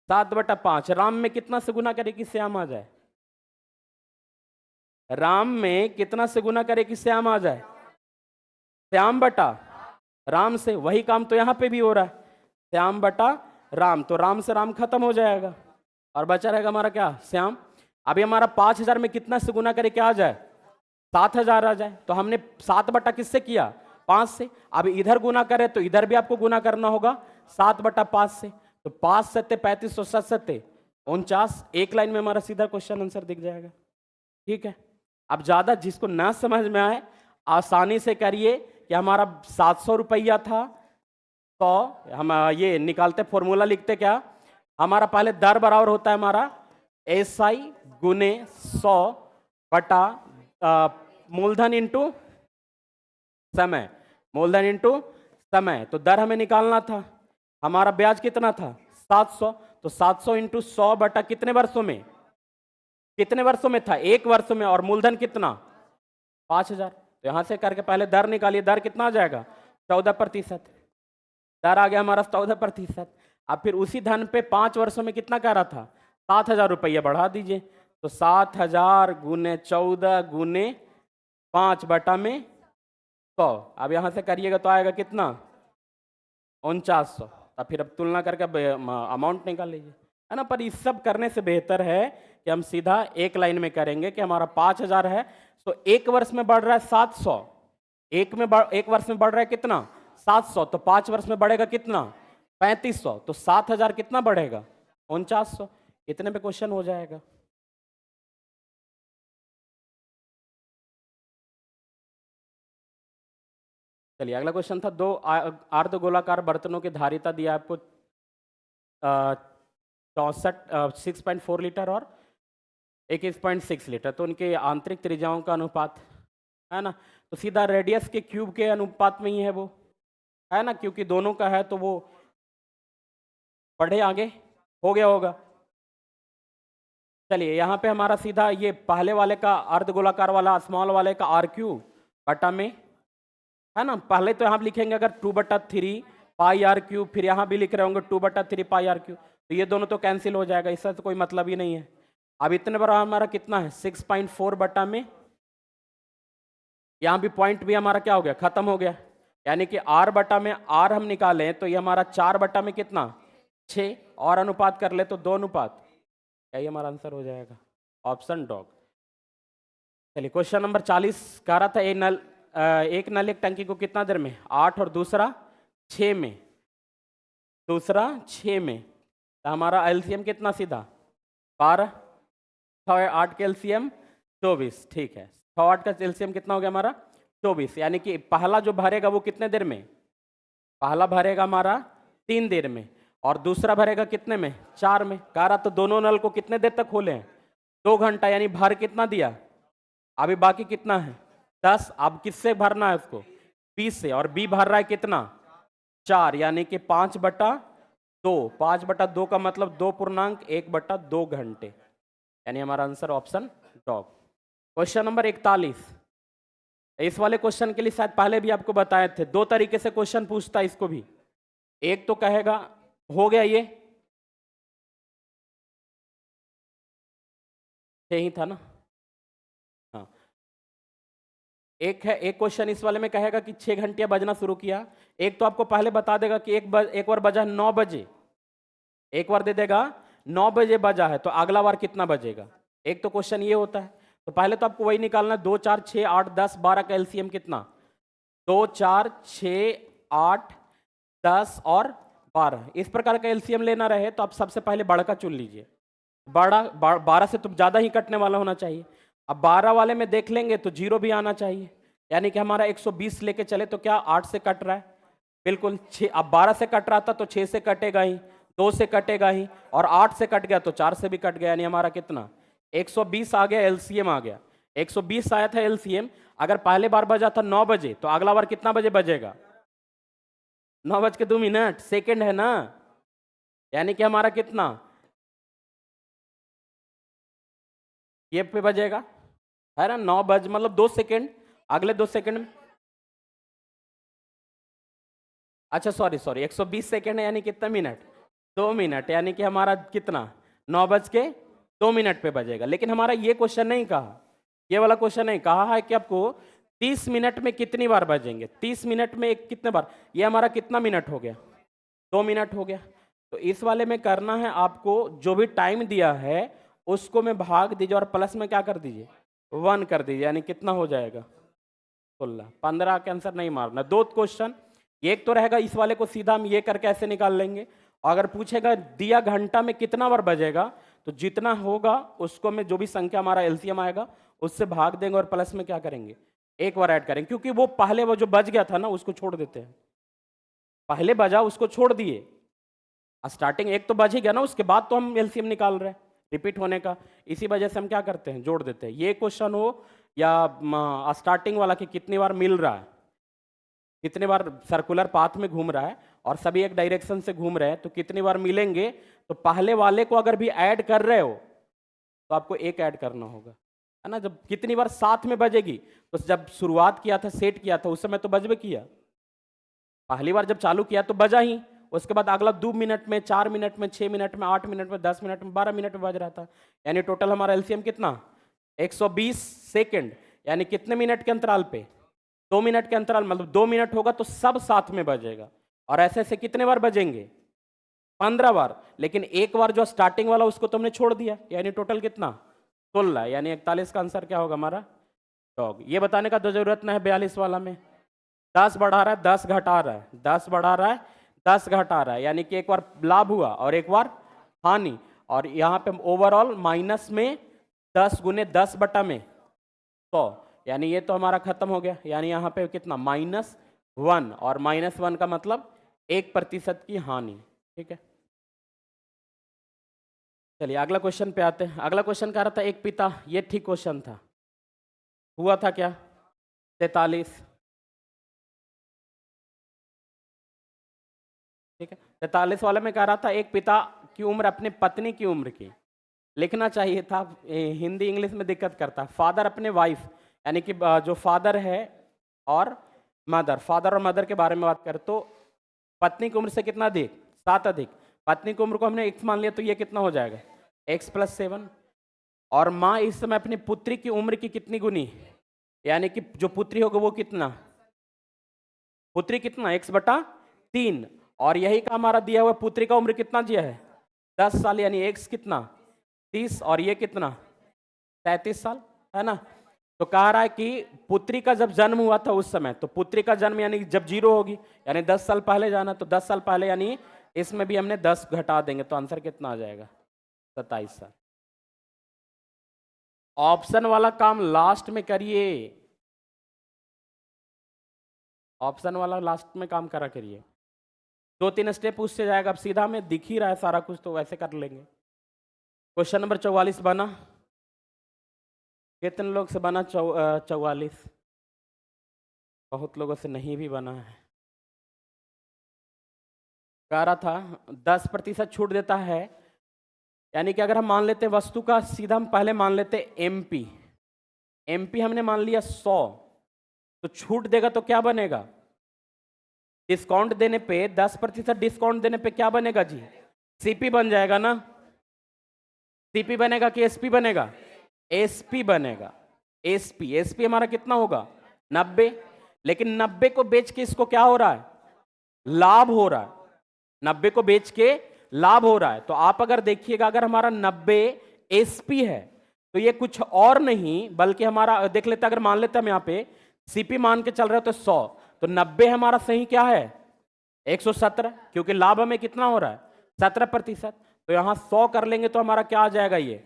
7/5। राम में कितना से गुना करे कि श्याम आ जाए, राम में कितना से गुना करे कि श्याम आ जाए, श्याम बटा राम से। वही काम तो यहां पे भी हो रहा है, श्याम बटा राम, तो राम से राम खत्म हो जाएगा और बचा रहेगा हमारा क्या श्याम। अभी हमारा 5000 में कितना से गुना करे क्या आ जाए 7000 आ जाए, तो हमने 7 किससे किया 5 से। अब इधर गुना करे तो इधर भी आपको गुना करना होगा 7/5 से, तो 5 7 3500, 7 7 49, एक लाइन में हमारा सीधा क्वेश्चन आंसर दिख जाएगा। ठीक है, अब ज्यादा जिसको ना समझ में आए आसानी से करिए कि हमारा 700 रुपया था, तो हम ये निकालते फॉर्मूला लिखते क्या, हमारा पहले दर बराबर होता है हमारा SI गुने 100 बटा मूलधन इंटू समय, मूलधन इंटू समय। तो दर हमें निकालना था, हमारा ब्याज कितना था 700, तो 700 इंटू 100 बटा कितने वर्षों में, कितने वर्षों में था 1 वर्ष में, और मूलधन कितना 5000। तो यहां से करके पहले दर निकालिए, दर कितना आ जाएगा 14%, दर आ गया हमारा 14%। अब फिर उसी धन पे 5 वर्षों में कितना कह रहा था 7000 रुपया बढ़ा दीजिए, तो 7000 गुने 14 गुने 5 बटा में 100। अब यहां से करिएगा तो आएगा कितना 4900। अब फिर अब तुलना करके अमाउंट निकाल लीजिए, है ना। पर इस सब करने से बेहतर है कि हम सीधा एक लाइन में करेंगे कि हमारा 5000 है, तो 1 वर्ष में बढ़ रहा है 700, एक वर्ष में बढ़ रहा है कितना 700, तो 5 वर्ष में बढ़ेगा कितना 3500, तो 7000 कितना बढ़ेगा 4900। इतने पे क्वेश्चन हो जाएगा। चलिए अगला क्वेश्चन था, दो अर्धगोलाकार बर्तनों की धारिता दिया आपको 6.4 लीटर और 21.6 लीटर, तो उनके आंतरिक त्रिज्याओं का अनुपात, है ना। तो सीधा रेडियस के क्यूब के अनुपात में ही है वो, है ना, क्योंकि दोनों का है तो वो बढ़े आगे हो गया होगा। चलिए यहाँ पे हमारा सीधा ये पहले वाले का अर्धगोलाकार वाला स्मॉल वाले का RQ बटा में, है ना। पहले तो यहाँ लिखेंगे अगर 2/3 पाई RQ, फिर यहाँ भी लिख रहे होंगे 2/3 पाई RQ, तो ये दोनों तो कैंसिल हो जाएगा, इससे तो कोई मतलब ही नहीं है। अब इतने बड़ा हमारा कितना है 6.4 बटा में, यहाँ भी पॉइंट भी हमारा क्या हो गया खत्म हो गया, यानी कि R बटा में R हम निकालें तो ये हमारा 4 बटा में कितना 6, और अनुपात कर ले तो 2 अनुपात, यही हमारा आंसर हो जाएगा ऑप्शन डॉग। चलिए क्वेश्चन नंबर 40 कह रहा था एक नल एक टंकी को कितना देर में 8 और दूसरा 6 में, दूसरा 6 में, तो हमारा LCM कितना सीधा 12, 6 8 के LCM 24, ठीक है 6 8 का LCM कितना हो गया हमारा 24, यानी कि पहला जो भरेगा वो कितने देर में, पहला भरेगा हमारा 3 देर में, और दूसरा भरेगा कितने में 4 में। कह रहा तो दोनों नल को कितने देर तक खोले हैं 2 घंटा, यानी भर कितना दिया, अभी बाकी कितना है 10। अब किससे भरना है उसको 20 से, और बी भर रहा है कितना 4, यानी कि 5/2। 5/2 का मतलब 2.1/2 घंटे, यानी हमारा answer option dog. Question number 41, इस वाले क्वेश्चन के लिए शायद पहले भी आपको बताए थे, दो तरीके से क्वेश्चन पूछता है इसको भी। एक तो कहेगा, हो गया ये यही था ना, हाँ। एक है, एक क्वेश्चन इस वाले में कहेगा कि 6 घंटिया बजना शुरू किया। एक तो आपको पहले बता देगा कि एक बार बजा 9 बजे, एक बार दे देगा 9 बजे बजा है, तो अगला बार कितना बजेगा। एक तो क्वेश्चन ये होता है। तो पहले तो आपको वही निकालना है, 2 4 6 8 10 12 का एलसीएम कितना, 2 4 6 8 10 और 12। इस प्रकार का एलसीएम लेना रहे तो आप सबसे पहले बड़ा का चुन लीजिए। बड़ा 12 से तो ज़्यादा ही कटने वाला होना चाहिए। अब 12 वाले में देख लेंगे तो जीरो भी आना चाहिए, यानी कि हमारा 120 लेके चले तो क्या 8 से कट रहा है, बिल्कुल 6। अब 12 से कट रहा था तो 6 से कटेगा ही, 2 से कटेगा ही, और 8 से कट गया तो 4 से भी कट गया, यानी हमारा कितना 120 आ गया, एलसीएम आ गया। 120 आया था एलसीएम। अगर पहले बार बजा था 9 बजे, तो अगला बार कितना बजे बजेगा, 9:02 सेकेंड है ना, यानी कि हमारा कितना ये पे बजेगा, है ना। 9 बज मतलब 2 सेकेंड, अगले 2 सेकेंड में, अच्छा सॉरी सॉरी 120 सेकेंड है, यानी कितना मिनट, 2 मिनट, यानी कि हमारा कितना 9:02 पे बजेगा। लेकिन हमारा ये क्वेश्चन नहीं कहा, ये वाला क्वेश्चन नहीं कहा है कि आपको 30 मिनट में कितनी बार बजेंगे, 30 मिनट में एक कितने बार, ये हमारा कितना मिनट हो गया, 2 मिनट हो गया। तो इस वाले में करना है आपको, जो भी टाइम दिया है उसको में भाग दीजिए और प्लस में क्या कर दीजिए 1 कर दीजिए, यानी कितना हो जाएगा 16। 15 का आंसर नहीं मारना। दो क्वेश्चन, एक तो रहेगा इस वाले को सीधा हम ये करके ऐसे निकाल लेंगे, और अगर पूछेगा दिया घंटा में कितना बार बजेगा, तो जितना होगा उसको में जो भी संख्या हमारा एलसीएम आएगा उससे भाग देंगे और प्लस में क्या करेंगे एक बार ऐड करेंगे, क्योंकि वो पहले वो जो बज गया था ना उसको छोड़ देते हैं, पहले बजा उसको छोड़ दिए, स्टार्टिंग एक तो बज ही गया ना, उसके बाद तो हम एलसीएम निकाल रहे हैं रिपीट होने का, इसी वजह से हम क्या करते हैं जोड़ देते हैं। ये क्वेश्चन हो या स्टार्टिंग वाला कि कितनी बार मिल रहा है, कितनी बार सर्कुलर पाथ में घूम रहा है और सभी एक डायरेक्शन से घूम रहे हैं, तो कितनी बार मिलेंगे, तो पहले वाले को अगर भी ऐड कर रहे हो तो आपको एक ऐड करना होगा, है ना। जब कितनी बार साथ में बजेगी, तो जब शुरुआत किया था सेट किया था उस समय तो बजबे किया, पहली बार जब चालू किया तो बजा ही, उसके बाद अगला 2 मिनट में, 4 मिनट में, 6 मिनट में, 8 मिनट में, 10 मिनट में, 12 मिनट में बज रहा था, यानी टोटल हमारा एलसीएम कितना 120 सेकेंड, यानी कितने मिनट के अंतराल पे 2 मिनट के अंतराल, मतलब 2 मिनट होगा तो सब साथ में बजेगा, और ऐसे ऐसे कितने बार बजेंगे 15 बार। लेकिन एक बार जो स्टार्टिंग वाला उसको तुमने छोड़ दिया, यानी टोटल कितना 16, यानी 41 का आंसर क्या होगा हमारा डॉग। ये बताने का तो जरूरत नहीं है 42 वाला में 10 बढ़ा रहा है 10 घटा रहा है, 10 बढ़ा रहा है 10 घटा रहा है, यानी कि एक बार लाभ हुआ और एक बार हानि, और यहाँ पे ओवरऑल माइनस में 10 गुने 10 बटा में 100, यानी ये तो हमारा खत्म हो गया, यानी यहाँ पे कितना -1, और -1 का मतलब 1% की हानि, ठीक है। चलिए अगला क्वेश्चन पे आते हैं। अगला क्वेश्चन कह रहा था एक पिता, ये ठीक क्वेश्चन था, हुआ था क्या 43, ठीक है। 43 वाले में कह रहा था एक पिता की उम्र अपने पत्नी की उम्र की, लिखना चाहिए था, हिंदी इंग्लिश में दिक्कत करता है। फादर अपने वाइफ, यानी कि जो फादर है और मदर, फादर और मदर के बारे में बात करें तो पत्नी की उम्र से कितना अधिक 7 अधिक, पत्नी की उम्र को हमने x मान लिया तो ये कितना हो जाएगा x+7, और माँ इस समय अपनी पुत्री की उम्र की कितनी गुनी, यानी कि जो पुत्री होगा वो कितना, पुत्री कितना x/3, और यही का हमारा दिया हुआ पुत्री का उम्र कितना दिया है 10 साल, यानी x कितना 30, और ये कितना 33 साल, है ना। तो कह रहा है कि पुत्री का जब जन्म हुआ था उस समय, तो पुत्री का जन्म यानी जब 0 होगी, यानी 10 साल पहले जाना, तो 10 साल पहले यानी इसमें भी हमने 10 घटा देंगे, तो आंसर कितना आ जाएगा 27 साल। ऑप्शन वाला काम लास्ट में करिए, ऑप्शन वाला लास्ट में काम करा करिए, 2-3 स्टेप उससे जाएगा। अब सीधा में दिख ही रहा है सारा कुछ, तो वैसे कर लेंगे। क्वेश्चन नंबर 44 बना, कितने लोग से बना 44, बहुत लोगों से नहीं भी बना है। कह रहा था 10% छूट देता है, यानी कि अगर हम मान लेते हैं वस्तु का, सीधा हम पहले मान लेते एमपी। एमपी हमने मान लिया 100, तो छूट देगा तो क्या बनेगा? डिस्काउंट देने पे 10% डिस्काउंट देने पे क्या बनेगा जी? सीपी बन जाएगा ना। सीपी बनेगा कि एसपी बनेगा? एसपी बनेगा। एसपी एसपी हमारा कितना होगा? 90। लेकिन 90 को बेच के इसको क्या हो रहा है? लाभ हो रहा है। 90 को बेच के लाभ हो रहा है। तो आप अगर देखिएगा, अगर हमारा 90 एसपी है तो ये कुछ और नहीं बल्कि हमारा, देख लेते अगर मान लेते हम यहाँ पे सीपी मान के चल रहे हो तो 100, तो 90 हमारा सही क्या है? 117, क्योंकि लाभ हमें कितना हो रहा है? 17%। तो यहां 100 कर लेंगे तो हमारा क्या आ जाएगा? ये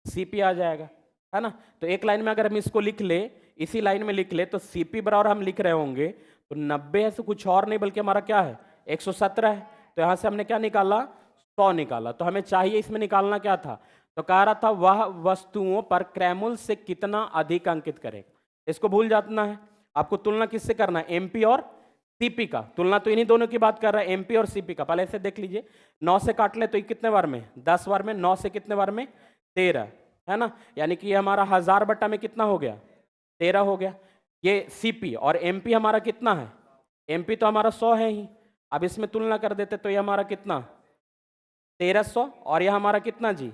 सीपी आ जाएगा, है ना। तो एक लाइन में अगर हम इसको लिख ले, इसी लाइन में लिख ले, तो सीपी बराबर हम लिख रहे होंगे तो 90 है तो कुछ और नहीं बल्कि हमारा क्या है? 117 है। तो यहां से हमने क्या निकाला? 100 निकाला। तो हमें चाहिए इसमें निकालना क्या था? तो कह रहा था वह वस्तुओं पर क्रैमुल से कितना अधिक अंकित करेगा। इसको भूल जाना है। आपको तुलना किससे करना है? एमपी और सीपी का। तुलना तो इन्हीं दोनों की बात कर रहा है, एमपी और सीपी का। पहले से देख लीजिए, 9 से काट ले तो ये कितने बार में? 10 बार में। 9 से कितने बार में? 13, है ना। यानी कि ये हमारा 1000 बट्टा में कितना हो गया? 13 हो गया। ये सीपी और एमपी हमारा कितना है? एमपी तो हमारा 100 है ही। अब इसमें तुलना कर देते तो ये हमारा कितना? 1300। और यह हमारा कितना जी?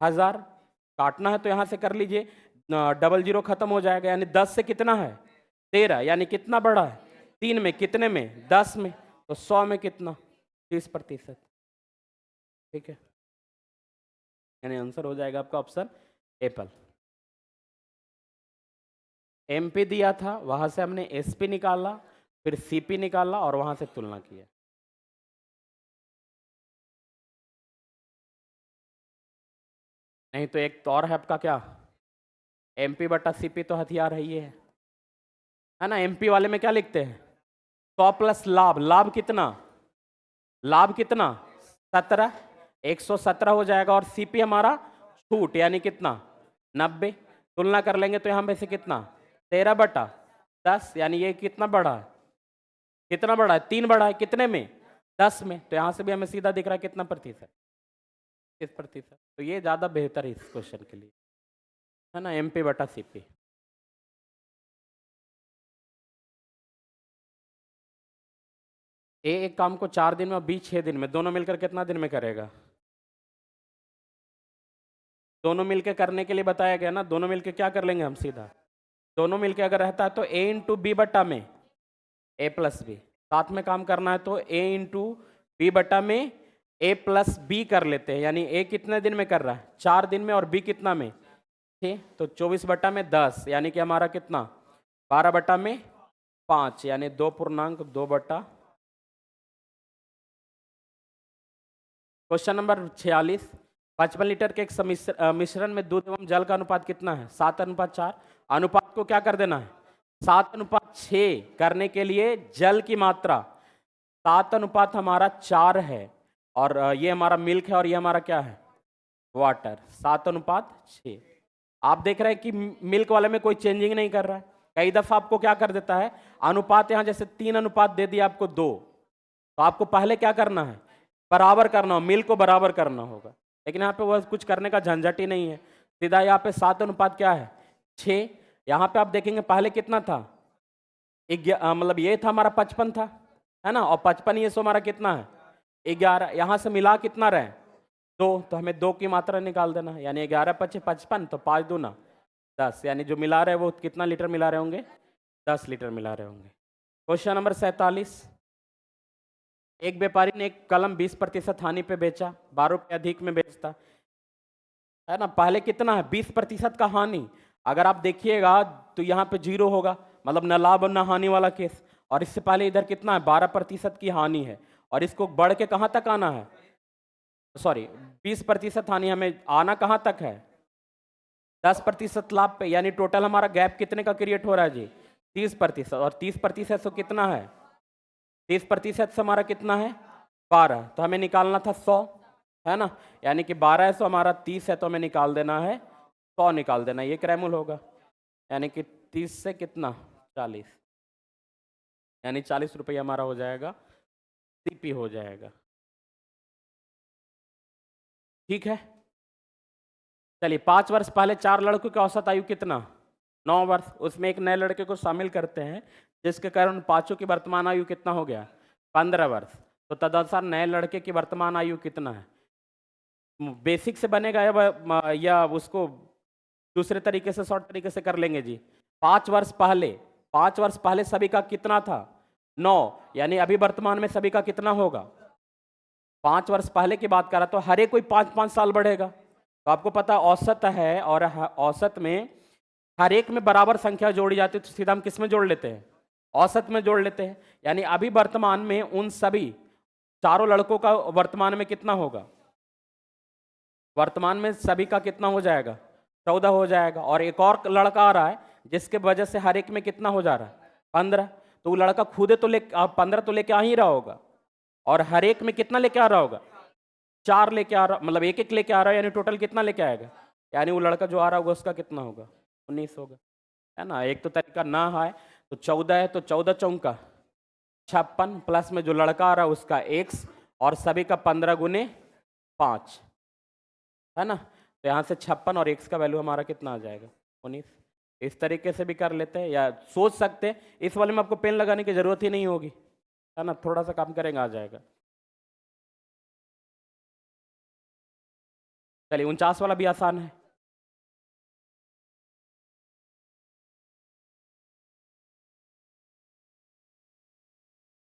1000। काटना है तो यहां से कर लीजिए, डबल जीरो खत्म हो जाएगा। यानी 10 से कितना है? 13। यानी कितना बढ़ा है? 3 में। कितने में? 10 में। तो 100 में कितना? 30%। ठीक है, यानी आंसर हो जाएगा आपका ऑप्शन एप्पल। एमपी दिया था, वहां से हमने एसपी निकाला, फिर सीपी निकाला और वहां से तुलना किया। नहीं तो एक तो और है आपका क्या? एमपी बटा सीपी तो हथियार है, ये है ना। एमपी वाले में क्या लिखते हैं? 100 प्लस लाभ। लाभ कितना? लाभ कितना? 17। 117 हो जाएगा। और सीपी हमारा छूट, यानी कितना? 90। तुलना कर लेंगे तो यहां पे से कितना? 13 बटा 10। यानी ये कितना बढ़ा है? कितना बढ़ा है? 3 बढ़ा है। कितने में? 10 में। तो यहां से भी हमें सीधा दिख रहा है कितना प्रतिशत? 30%। तो ये ज्यादा बेहतर है इस क्वेश्चन के लिए, है ना, एमपी बटा सीपी। ए एक काम को 4 दिन में और बी 6 दिन में, दोनों मिलकर कितना दिन में करेगा? दोनों मिलकर करने के लिए बताया गया ना। दोनों मिलकर क्या कर लेंगे हम सीधा? दोनों मिलकर अगर रहता है तो ए इंटू बी बटा में ए प्लस बी। साथ में काम करना है तो ए इंटू बी बटा में ए प्लस बी कर लेते हैं। यानी ए कितने दिन में कर रहा है? 4 दिन में। और बी कितना में? 6। तो 24 बटा में 10, यानी कि हमारा कितना? 12 बटा में 5, यानी 2.2 बटा। Question number 46। 55 लीटर के एक मिश्रण में दूध एवं जल का अनुपात कितना है? 7:4। अनुपात को क्या कर देना है? 7:6 करने के लिए जल की मात्रा 7 हमारा 4 है, और ये हमारा मिल्क है, और ये हमारा क्या है? वाटर। 7:6। आप देख रहे हैं कि मिल्क वाले में कोई चेंजिंग नहीं कर रहा है। कई दफा आपको क्या कर देता है अनुपात, यहां जैसे 3 अनुपात दे दिया आपको 2, तो आपको पहले क्या करना है? बराबर करना हो, मिल्क को बराबर करना होगा। लेकिन यहाँ पे वह कुछ करने का झंझट ही नहीं है। सीधा यहाँ पे 7 क्या है? 6। यहाँ पे आप देखेंगे पहले कितना था? मतलब ये था हमारा 55 था, है ना। और 55 ये सो हमारा कितना है? 11। यहाँ से मिला कितना रहे? 2। तो हमें 2 की मात्रा निकाल देना है। यानी 11 × 5 = 55, तो 5 दूना 10। यानी जो मिला रहे वो कितना लीटर मिला रहे होंगे? 10 लीटर मिला रहे होंगे। Question number 47। एक व्यापारी ने एक कलम 20% हानि पे बेचा, 12 रुपये अधिक में बेचता, है ना। पहले कितना है? 20% का हानि। अगर आप देखिएगा तो यहाँ पे 0 होगा, मतलब न लाभ न हानि वाला केस। और इससे पहले इधर कितना है? 12% की हानि है। और इसको बढ़ के कहाँ तक आना है? सॉरी, 20% हानि, हमें आना कहाँ तक है? 10% लाभ पे। यानी टोटल हमारा गैप कितने का क्रिएट हो रहा है जी? 30%। और 30% से कितना है? 30% से हमारा कितना है? 12। तो हमें निकालना था 100, है ना। यानी कि 12 है, 100 हमारा 30 है, तो हमें निकाल देना है 100 निकाल देना। ये क्रैमुल होगा। यानी कि 30 से कितना? 40। यानी 40 रुपये हमारा हो जाएगा, सीपी हो जाएगा। ठीक है, चलिए 5 वर्ष पहले 4 लड़कों की औसत आयु कितना? 9 वर्ष। उसमें एक नए लड़के को शामिल करते हैं, जिसके कारण पांचों की वर्तमान आयु कितना हो गया? 15 वर्ष। तो तदनुसार नए लड़के की वर्तमान आयु कितना है? बेसिक से बनेगा या उसको दूसरे तरीके से, शॉर्ट तरीके से कर लेंगे जी? 5 वर्ष पहले, 5 वर्ष पहले सभी का कितना था? 9। यानी अभी वर्तमान में सभी का कितना होगा? 5 वर्ष पहले की बात करा तो हर एक कोई 5-5 साल बढ़ेगा। तो आपको पता औसत है, और औसत में हर एक में बराबर संख्या जोड़ी जाती है, तो सीधा हम किस में जोड़ लेते हैं? औसत में जोड़ लेते हैं। यानी अभी वर्तमान में उन सभी चारों लड़कों का वर्तमान में कितना होगा? वर्तमान में सभी का कितना हो जाएगा? 14 हो जाएगा। और एक और लड़का आ रहा है, जिसके वजह से हर एक में कितना हो जा रहा है? 15। तो वो लड़का खुद तो 15 तो लेके आ ही रहा होगा, और हर एक में कितना लेके आ रहा होगा? 4 लेके आ रहा, मतलब एक एक लेके आ रहा है, यानी टोटल कितना लेके आएगा? यानी वो लड़का जो आ रहा होगा उसका कितना होगा? 19 होगा, है ना? एक तो तरीका ना है, तो 14 है, तो 14 चौका 56, प्लस में जो लड़का आ रहा है उसका x, और सभी का 15 गुने 5, है ना? तो यहाँ से 56 और x का वैल्यू हमारा कितना आ जाएगा? 19। इस तरीके से भी कर लेते हैं, या सोच सकते हैं। इस वाले में आपको पेन लगाने की जरूरत ही नहीं होगी, है ना? थोड़ा सा काम करेंगे आ जाएगा। चलिए 49 वाला भी आसान है।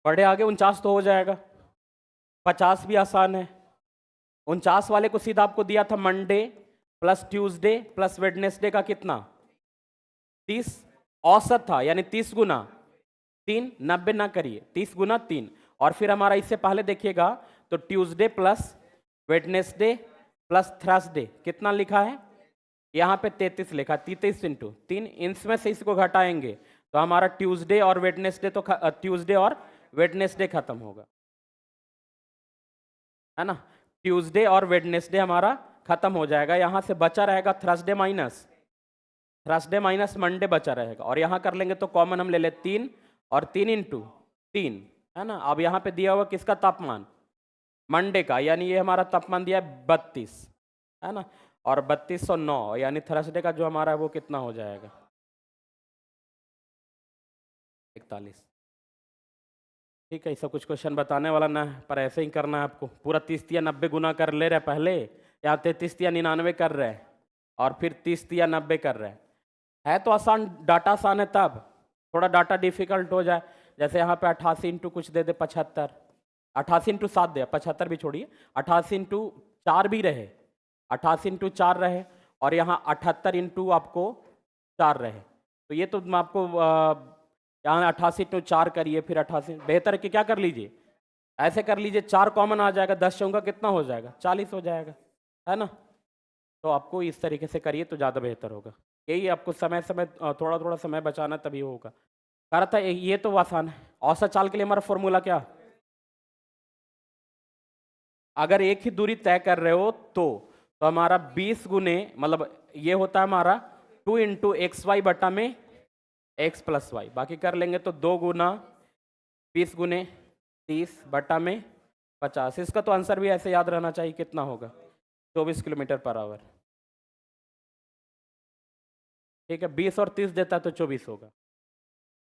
बढ़े आगे, 49 तो हो जाएगा। 50 भी आसान है। 49 वाले को सीधा आपको दिया था Monday plus Tuesday plus Wednesday का कितना? 30 औसत था, यानी 30 गुना 3, 90 ना करिए, 30 गुना 3। और फिर हमारा इससे पहले देखिएगा, तो Tuesday plus Wednesday plus Thursday कितना लिखा है? यहाँ पे 33 लिखा, 33 इंटू 3। इसमें से इसको घटाएंगे तो हमारा ट्यूसडे और वेडनेसडे, तो ट्यूसडे और वेडनेसडे खत्म होगा, है ना? ट्यूसडे और वेडनेसडे हमारा खत्म हो जाएगा। यहाँ से बचा रहेगा थर्सडे माइनस मंडे बचा रहेगा। और यहाँ कर लेंगे तो कॉमन हम ले ले 3, और 3 इंटू 3, है ना? अब यहाँ पे दिया हुआ किसका तापमान? मंडे का, यानी ये हमारा तापमान दिया है 32, है ना? और 3209, यानी थर्सडे का जो हमारा है वो कितना हो जाएगा? 41। ठीक है, ऐसा कुछ क्वेश्चन बताने वाला ना है, पर ऐसे ही करना है आपको। पूरा 30 या 90 गुना कर ले रहे पहले, या 33 या 99 कर रहे हैं, और फिर 30 या 90 कर रहे हैं। है तो आसान, डाटा आसान है, तब थोड़ा डाटा डिफिकल्ट हो जाए। जैसे यहाँ पे 88 इंटू कुछ दे दे 75, 88 इंटू 7 दे, 75 भी छोड़िए, 88 इंटू 4 भी रहे, 88 इंटू 4 रहे, और यहाँ 78 इंटू आपको 4 रहे। तो ये तो आपको यहाँ 88 इंटू 4 करिए, फिर 88, बेहतर है कि क्या कर लीजिए, ऐसे कर लीजिए, 4 कॉमन आ जाएगा, 10 चौका कितना हो जाएगा? 40 हो जाएगा, है ना? तो आपको इस तरीके से करिए तो ज़्यादा बेहतर होगा। यही आपको समय समय थोड़ा थोड़ा समय बचाना, तभी होगा। कह रहा था ये तो आसान है। औसत चाल के लिए हमारा फॉर्मूला क्या? अगर एक ही दूरी तय कर रहे हो तो हमारा 20 गुने, मतलब ये होता है हमारा 2 इंटू एक्स वाई बटा में x प्लस वाई। बाकी कर लेंगे तो 2 गुना 20 गुने 30 बटा में 50। इसका तो आंसर भी ऐसे याद रहना चाहिए, कितना होगा? 24 किलोमीटर पर आवर। ठीक है, 20 और 30 देता है तो 24 होगा।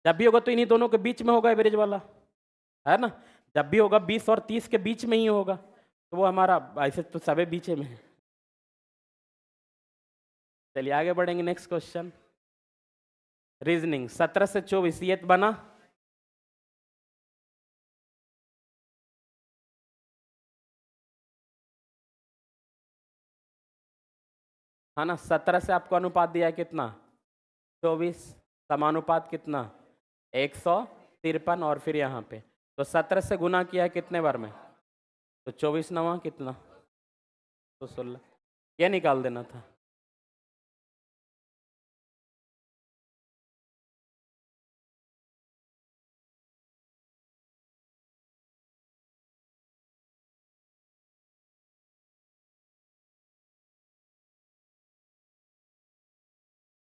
जब भी होगा तो इन्हीं दोनों के बीच में होगा, एवरेज वाला, है ना? जब भी होगा 20 और 30 के बीच में ही होगा, तो वो हमारा ऐसे तो सभी बीच में है। चलिए आगे बढ़ेंगे, नेक्स्ट क्वेश्चन। रीजनिंग 17 से 24 ये बना, है ना? 17 से आपको अनुपात दिया है कितना? 24। समानुपात कितना? 153। और फिर यहाँ पे तो 17 से गुना किया है कितने बार में? तो 24 नवा कितना? तो 16। ये निकाल देना था।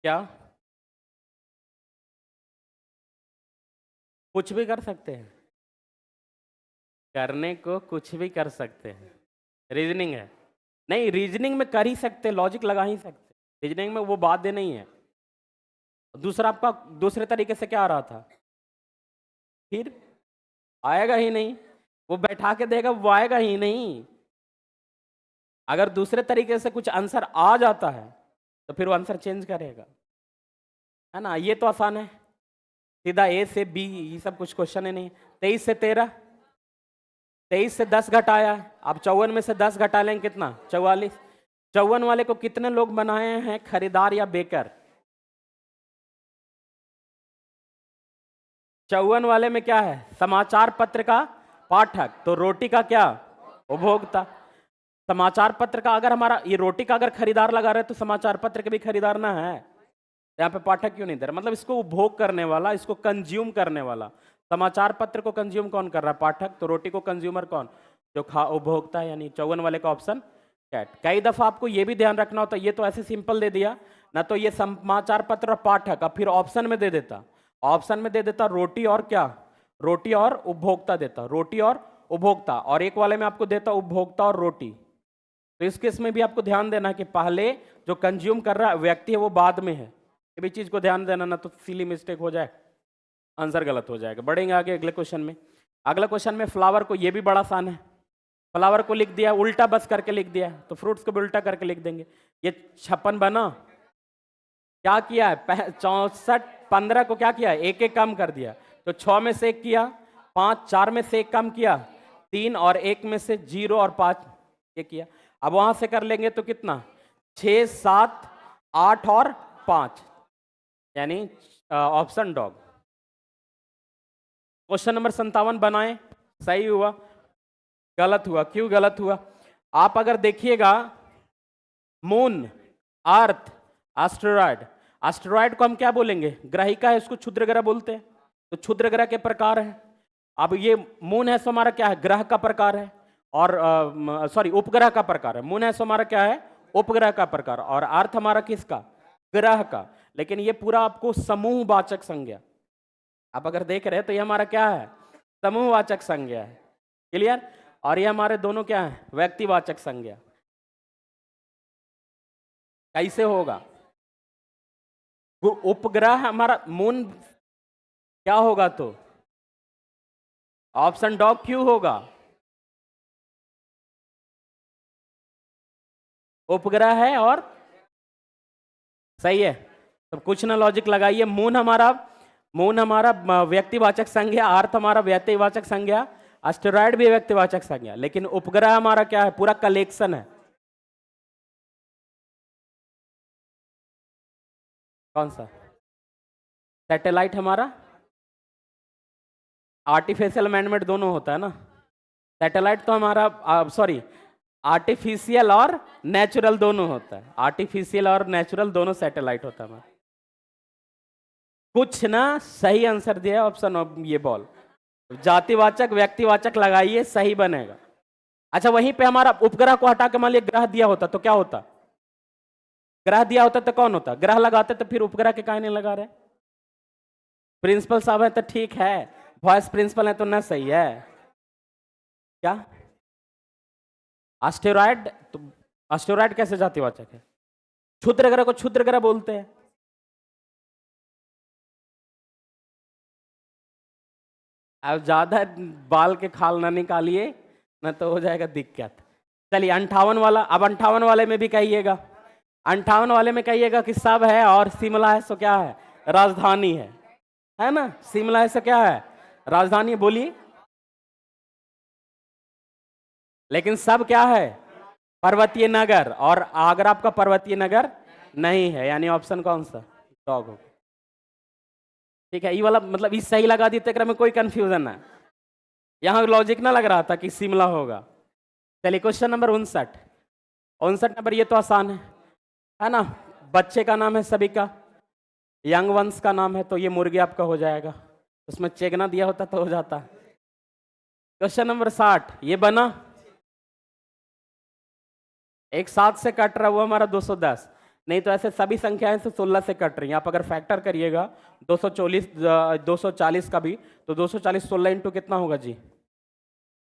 क्या? कुछ भी कर सकते हैं, करने को कुछ भी कर सकते हैं। रीजनिंग है, नहीं रीजनिंग में कर ही सकते, लॉजिक लगा ही सकते, रीजनिंग में वो बात दे नहीं है। दूसरा आपका दूसरे तरीके से क्या आ रहा था, फिर आएगा ही नहीं, वो बैठा के देगा वो आएगा ही नहीं। अगर दूसरे तरीके से कुछ आंसर आ जाता है तो फिर वो आंसर चेंज करेगा, है ना। ये तो आसान है, सीधा ए से बी, ये सब कुछ क्वेश्चन है नहीं। 23 से 13, 23 से 10 घटाया, अब 54 में से 10 घटा लेंगे कितना, 44। 54 वाले को कितने लोग बनाए हैं, खरीदार या बेकर। 54 वाले में क्या है, समाचार पत्र का पाठक, तो रोटी का क्या, उपभोक्ता। समाचार पत्र का अगर हमारा ये रोटी का अगर खरीदार लगा रहे तो समाचार पत्र के भी खरीदार ना है, यहाँ पे पाठक क्यों नहीं दे रहा, मतलब इसको उपभोग करने वाला, इसको कंज्यूम करने वाला। समाचार पत्र को कंज्यूम कौन कर रहा है, पाठक, तो रोटी को कंज्यूमर कौन, जो खा उपभोक्ता, यानी 54 वाले का ऑप्शन कैट। कई दफा आपको ये भी ध्यान रखना होता है, ये तो ऐसे सिंपल दे दिया ना, तो ये समाचार पत्र और पाठक, अब फिर ऑप्शन में दे देता, ऑप्शन में दे देता रोटी और क्या, रोटी और उपभोक्ता देता, रोटी और उपभोक्ता, और एक वाले में आपको देता उपभोक्ता और रोटी। तो इस केस में भी आपको ध्यान देना कि पहले जो कंज्यूम कर रहा व्यक्ति है वो बाद में है, ये भी चीज को ध्यान देना, ना तो सिली मिस्टेक हो जाए, आंसर गलत हो जाएगा। बढ़ेंगे आगे अगले क्वेश्चन में। अगला क्वेश्चन में फ्लावर को, ये भी बड़ा आसान है, फ्लावर को लिख दिया उल्टा बस करके लिख दिया, तो फ्रूट्स को भी उल्टा करके लिख देंगे। ये 56 बना, क्या किया है 64, 15 को क्या किया, एक एक कम कर दिया, तो 6 में से 1 किया, 5, 4 में से 1 कम किया, 3 और 1 में से 0 और 5 ये किया। अब वहां से कर लेंगे तो कितना, 6, 7, 8 और 5, यानी ऑप्शन डॉग। क्वेश्चन नंबर 57 बनाए, सही हुआ, गलत हुआ, क्यों गलत हुआ, आप अगर देखिएगा मून, अर्थ, एस्टेरॉयड, एस्टेरॉयड को हम क्या बोलेंगे, ग्रहिका है, उसको क्षुद्र ग्रह बोलते हैं, तो क्षुद्र ग्रह के प्रकार है। अब ये मून है सो हमारा क्या है, ग्रह का प्रकार है, और सॉरी उपग्रह का प्रकार है। मून है सो हमारा क्या है, उपग्रह का प्रकार, और अर्थ हमारा किसका, ग्रह का। लेकिन ये पूरा आपको समूहवाचक संज्ञा, आप अगर देख रहे हैं तो ये हमारा क्या है, समूहवाचक संज्ञा है, क्लियर। और ये हमारे दोनों क्या है, व्यक्तिवाचक संज्ञा। कैसे होगा, उपग्रह हमारा मून क्या होगा, तो ऑप्शन डॉग क्यों होगा, उपग्रह है और सही है, तो कुछ ना लॉजिक लगाइए। मून हमारा व्यक्तिवाचक संज्ञा, अर्थ हमारा व्यक्तिवाचक संज्ञा, एस्टेरॉयड भी व्यक्तिवाचक संज्ञा, लेकिन उपग्रह हमारा क्या है, पूरा कलेक्शन है। कौन सा, सैटेलाइट हमारा आर्टिफिशियल मैनमेड दोनों होता है ना, सैटेलाइट तो हमारा सॉरी आर्टिफिशियल और नेचुरल दोनों होता है, आर्टिफिशियल और नेचुरल दोनों सैटेलाइट होता है हमारा। कुछ ना सही आंसर दिया ऑप्शन, ये बॉल जातिवाचक व्यक्तिवाचक लगाइए, सही बनेगा। अच्छा वहीं पे हमारा उपग्रह को हटा के मान लिया ग्रह दिया होता तो क्या होता, ग्रह दिया होता तो कौन होता, ग्रह लगाते तो फिर उपग्रह के काहे नहीं लगा रहे, प्रिंसिपल साहब है तो ठीक है, वाइस प्रिंसिपल है तो ना सही है क्या। एस्टेरॉयड, तो एस्टेरॉयड कैसे जातिवाचक है, क्षुद्र ग्रह को क्षुद्र ग्रह बोलते हैं। अब ज्यादा बाल के खाल ना निकालिए, ना तो हो जाएगा दिक्कत। चलिए 58 वाला, अब 58 वाले में भी कहिएगा, 58 वाले में कहिएगा कि सब है और शिमला है सो क्या है, राजधानी है ना, शिमला है सो क्या है, राजधानी, बोलिए। लेकिन सब क्या है, पर्वतीय नगर, और आगरा आपका पर्वतीय नगर नहीं है, यानी ऑप्शन कौन सा, डॉग हो। ठीक है, ये वाला मतलब इस सही लगा दी तो में कोई कंफ्यूजन ना, यहां लॉजिक ना लग रहा था कि शिमला होगा। चलिए क्वेश्चन नंबर 59, 59 नंबर, ये तो आसान है ना, बच्चे का नाम है सभी का, यंग वंश का नाम है, तो ये मुर्गी आपका हो जाएगा, उसमें चेगना दिया होता तो हो जाता। क्वेश्चन नंबर 60, ये बना, एक 7 से कट रहा हुआ हमारा 210, नहीं तो ऐसे सभी संख्याएं से 16 से कट रही हैं। आप अगर फैक्टर करिएगा 240 का भी, तो 240 16 इंटू कितना होगा जी?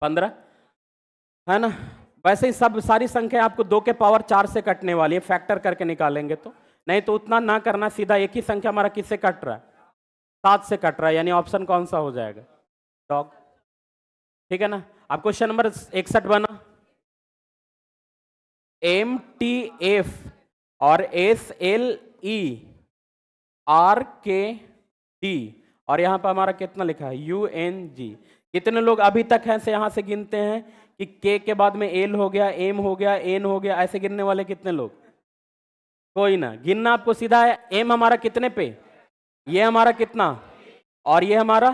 15, है ना? वैसे ही सब सारी संख्या आपको 2 के पावर 4 से कटने वाली है, फैक्टर करके निकालेंगे तो। नहीं तो उतना ना करना, सीधा एक ही संख्या हमारा किससे कट रहा है? 7 से कट रहा है, यानी ऑप्शन कौन सा हो जाएगा? डॉग। ठीक है ना? अब क्वेश्चन नंबर 61 बना, MTF और SLE RKD, और यहां पर हमारा कितना लिखा है? UNG। कितने लोग अभी तक हैं से यहां से गिनते हैं कि K के बाद में L हो गया, M हो गया, N हो गया, ऐसे गिनने वाले कितने लोग? कोई ना। गिनना आपको सीधा है। M हमारा कितने पे? ये हमारा कितना, और ये हमारा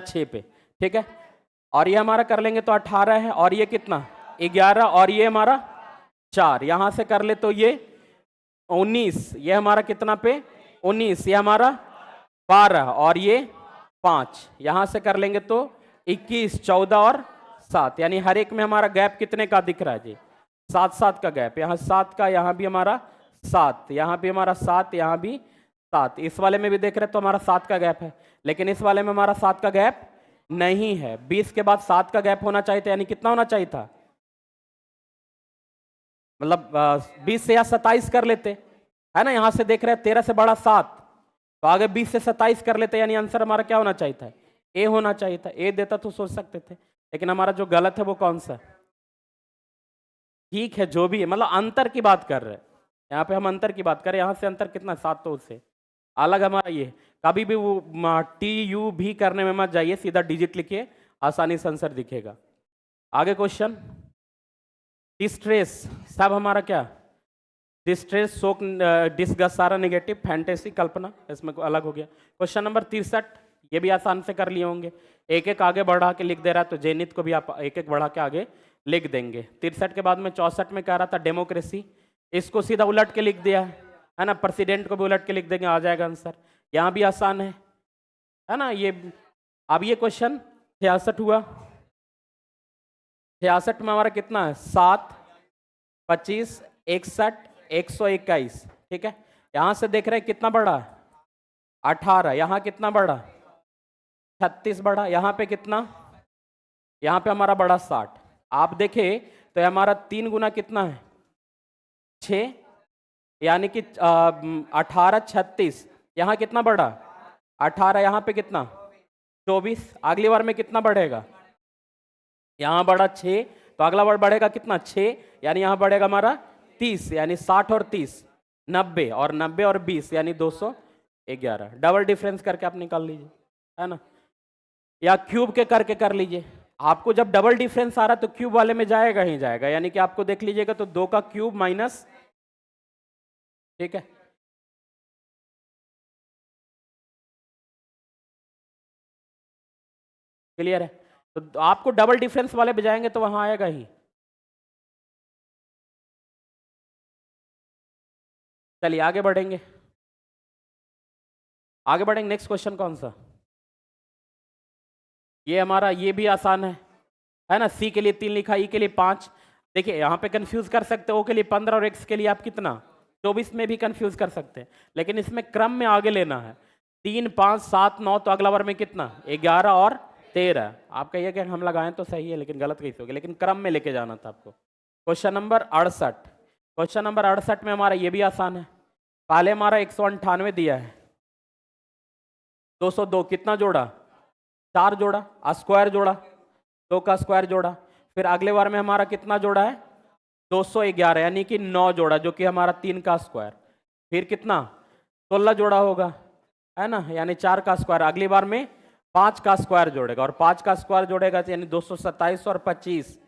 6 पे। ठीक है, और ये हमारा कर लेंगे तो 18 है, और ये कितना? 11, और ये हमारा 4। यहां से कर ले तो ये 19, ये हमारा कितना पे? 19, ये हमारा 12, और ये 5। यहां से कर लेंगे तो 21, 14 और 7, यानी हर एक में हमारा गैप कितने का दिख रहा है जी? 7 7 का गैप। यहाँ 7 का, यहाँ भी हमारा 7, यहाँ भी हमारा 7, यहाँ भी 7। इस वाले में भी देख रहे तो हमारा 7 का गैप है, लेकिन इस वाले में हमारा 7 का गैप नहीं है। 20 के बाद 7 का गैप होना चाहिए था, यानी कितना होना चाहिए था? मतलब 20 से या 27 कर लेते, है ना? यहां से देख रहे हैं 13 से बड़ा 7, तो आगे 20 से 27 कर लेते, यानी आंसर हमारा क्या होना चाहिए था? ए होना चाहिए था। ए देता तो सोच सकते थे, लेकिन हमारा जो गलत है वो कौन सा? ठीक है, जो भी है, मतलब अंतर की बात कर रहे हैं यहाँ पे हम, अंतर की बात करें। यहाँ से अंतर कितना? 7, तो उससे अलग हमारा ये। कभी भी वो TU भी करने में मत जाइए, सीधा डिजिट लिखिए, आसानी से आंसर दिखेगा। आगे क्वेश्चन, डिस्ट्रेस सब हमारा क्या? डिस्ट्रेस, शोक, डिस्गस्ट सारा नेगेटिव, फैंटेसी कल्पना, इसमें अलग हो गया। क्वेश्चन नंबर 63, ये भी आसान से कर लिए होंगे। एक एक आगे बढ़ा के लिख दे रहा है, तो जेनित को भी आप एक एक बढ़ा के आगे लिख देंगे। 63 के बाद में 64 में कह रहा था डेमोक्रेसी, इसको सीधा उलट के लिख दिया है ना? प्रेसिडेंट को भी उलट के लिख देंगे, आ जाएगा आंसर। यहाँ भी आसान है ना ये? अब ये क्वेश्चन 66 हुआ। 66 में हमारा कितना है? 7, 25, 61, 121। ठीक है, यहां से देख रहे हैं कितना बढ़ा? 18। यहां कितना बढ़ा? 36 बढ़ा। यहां पे कितना? यहां पे हमारा बढ़ा 60। आप देखें तो हमारा 3 गुना कितना है? 6, यानी कि 18, 36। यहां कितना बढ़ा? 18। यहां पे कितना? 24। अगली बार में कितना बढ़ेगा? यहां बढ़ा 6, तो अगला बार बढ़ेगा कितना? 6, यानी यहां बढ़ेगा हमारा 30, यानी 60 और 30 90, और 90 और 20 यानी 211। डबल डिफरेंस करके आप निकाल लीजिए, है ना? या क्यूब के करके कर लीजिए। आपको जब डबल डिफरेंस आ रहा तो क्यूब वाले में जाएगा ही जाएगा, यानी कि आपको देख लीजिएगा तो 2 का क्यूब माइनस। ठीक है, क्लियर है? तो आपको डबल डिफरेंस वाले पे जाएंगे तो वहां आएगा ही। चलिए आगे बढ़ेंगे, आगे बढ़ेंगे। नेक्स्ट क्वेश्चन कौन सा? ये हमारा, ये भी आसान है ना? सी के लिए 3 लिखा, ई के लिए 5। देखिए यहाँ पे कंफ्यूज कर सकते हो, ओ के लिए 15 और एक्स के लिए आप कितना? 24 में भी कंफ्यूज कर सकते हैं, लेकिन इसमें क्रम में आगे लेना है। 3, 5, 7, 9, तो अगला बार में कितना? 11 और 13। आप कहिए कि हम लगाएं तो सही है, लेकिन गलत कैसे हो गया? लेकिन क्रम में लेके जाना था आपको। क्वेश्चन नंबर 68, क्वेश्चन नंबर 68 में हमारा ये भी आसान है। पहले हमारा 198 दिया है, 202 कितना जोड़ा? 4 जोड़ा, स्क्वायर जोड़ा, 2 का स्क्वायर जोड़ा। फिर अगले बार में हमारा कितना जोड़ा है? 211, यानी कि 9 जोड़ा, जो कि हमारा 3 का स्क्वायर। फिर कितना? 16 जोड़ा होगा, है ना? यानी 4 का स्क्वायर। अगली बार में 5 का स्क्वायर जोड़ेगा, और 5 का स्क्वायर जोड़ेगा यानी 227 और 25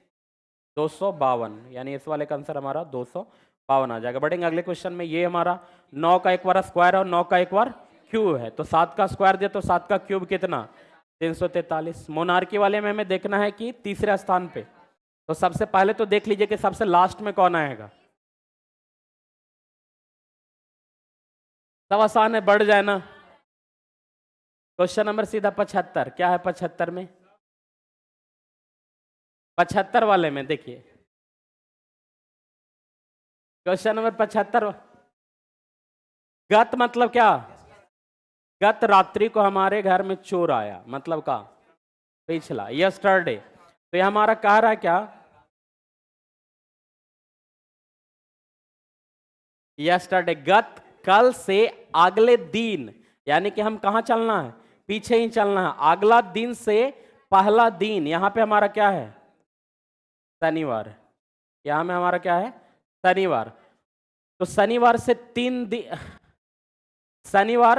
252, यानी इस वाले का आंसर हमारा 252 आ जाएगा। बढ़ेंगे अगले क्वेश्चन में। ये हमारा 9 का एक बार स्क्वायर और 9 का एक बार क्यूब है, तो 7 का स्क्वायर दे तो 7 का क्यूब कितना? 343। मोनार्की वाले में हमें देखना है कि तीसरे स्थान पे, तो सबसे पहले तो देख लीजिए कि सबसे लास्ट में कौन आएगा। सब आसान है, बढ़ जाए ना। क्वेश्चन नंबर सीधा 75, क्या है 75 में? 75 वाले में देखिए, क्वेश्चन नंबर 75। गत मतलब क्या? गत रात्रि को हमारे घर में चोर आया, मतलब का पिछला, यस्टरडे। तो ये हमारा कह रहा है क्या? यस्टरडे, गत कल से अगले दिन, यानी कि हम कहां चलना है? पीछे ही चलना है। अगला दिन से पहला दिन, यहां पे हमारा क्या है? शनिवार। यहां में हमारा क्या है? शनिवार। तो शनिवार से 3 दिन, शनिवार,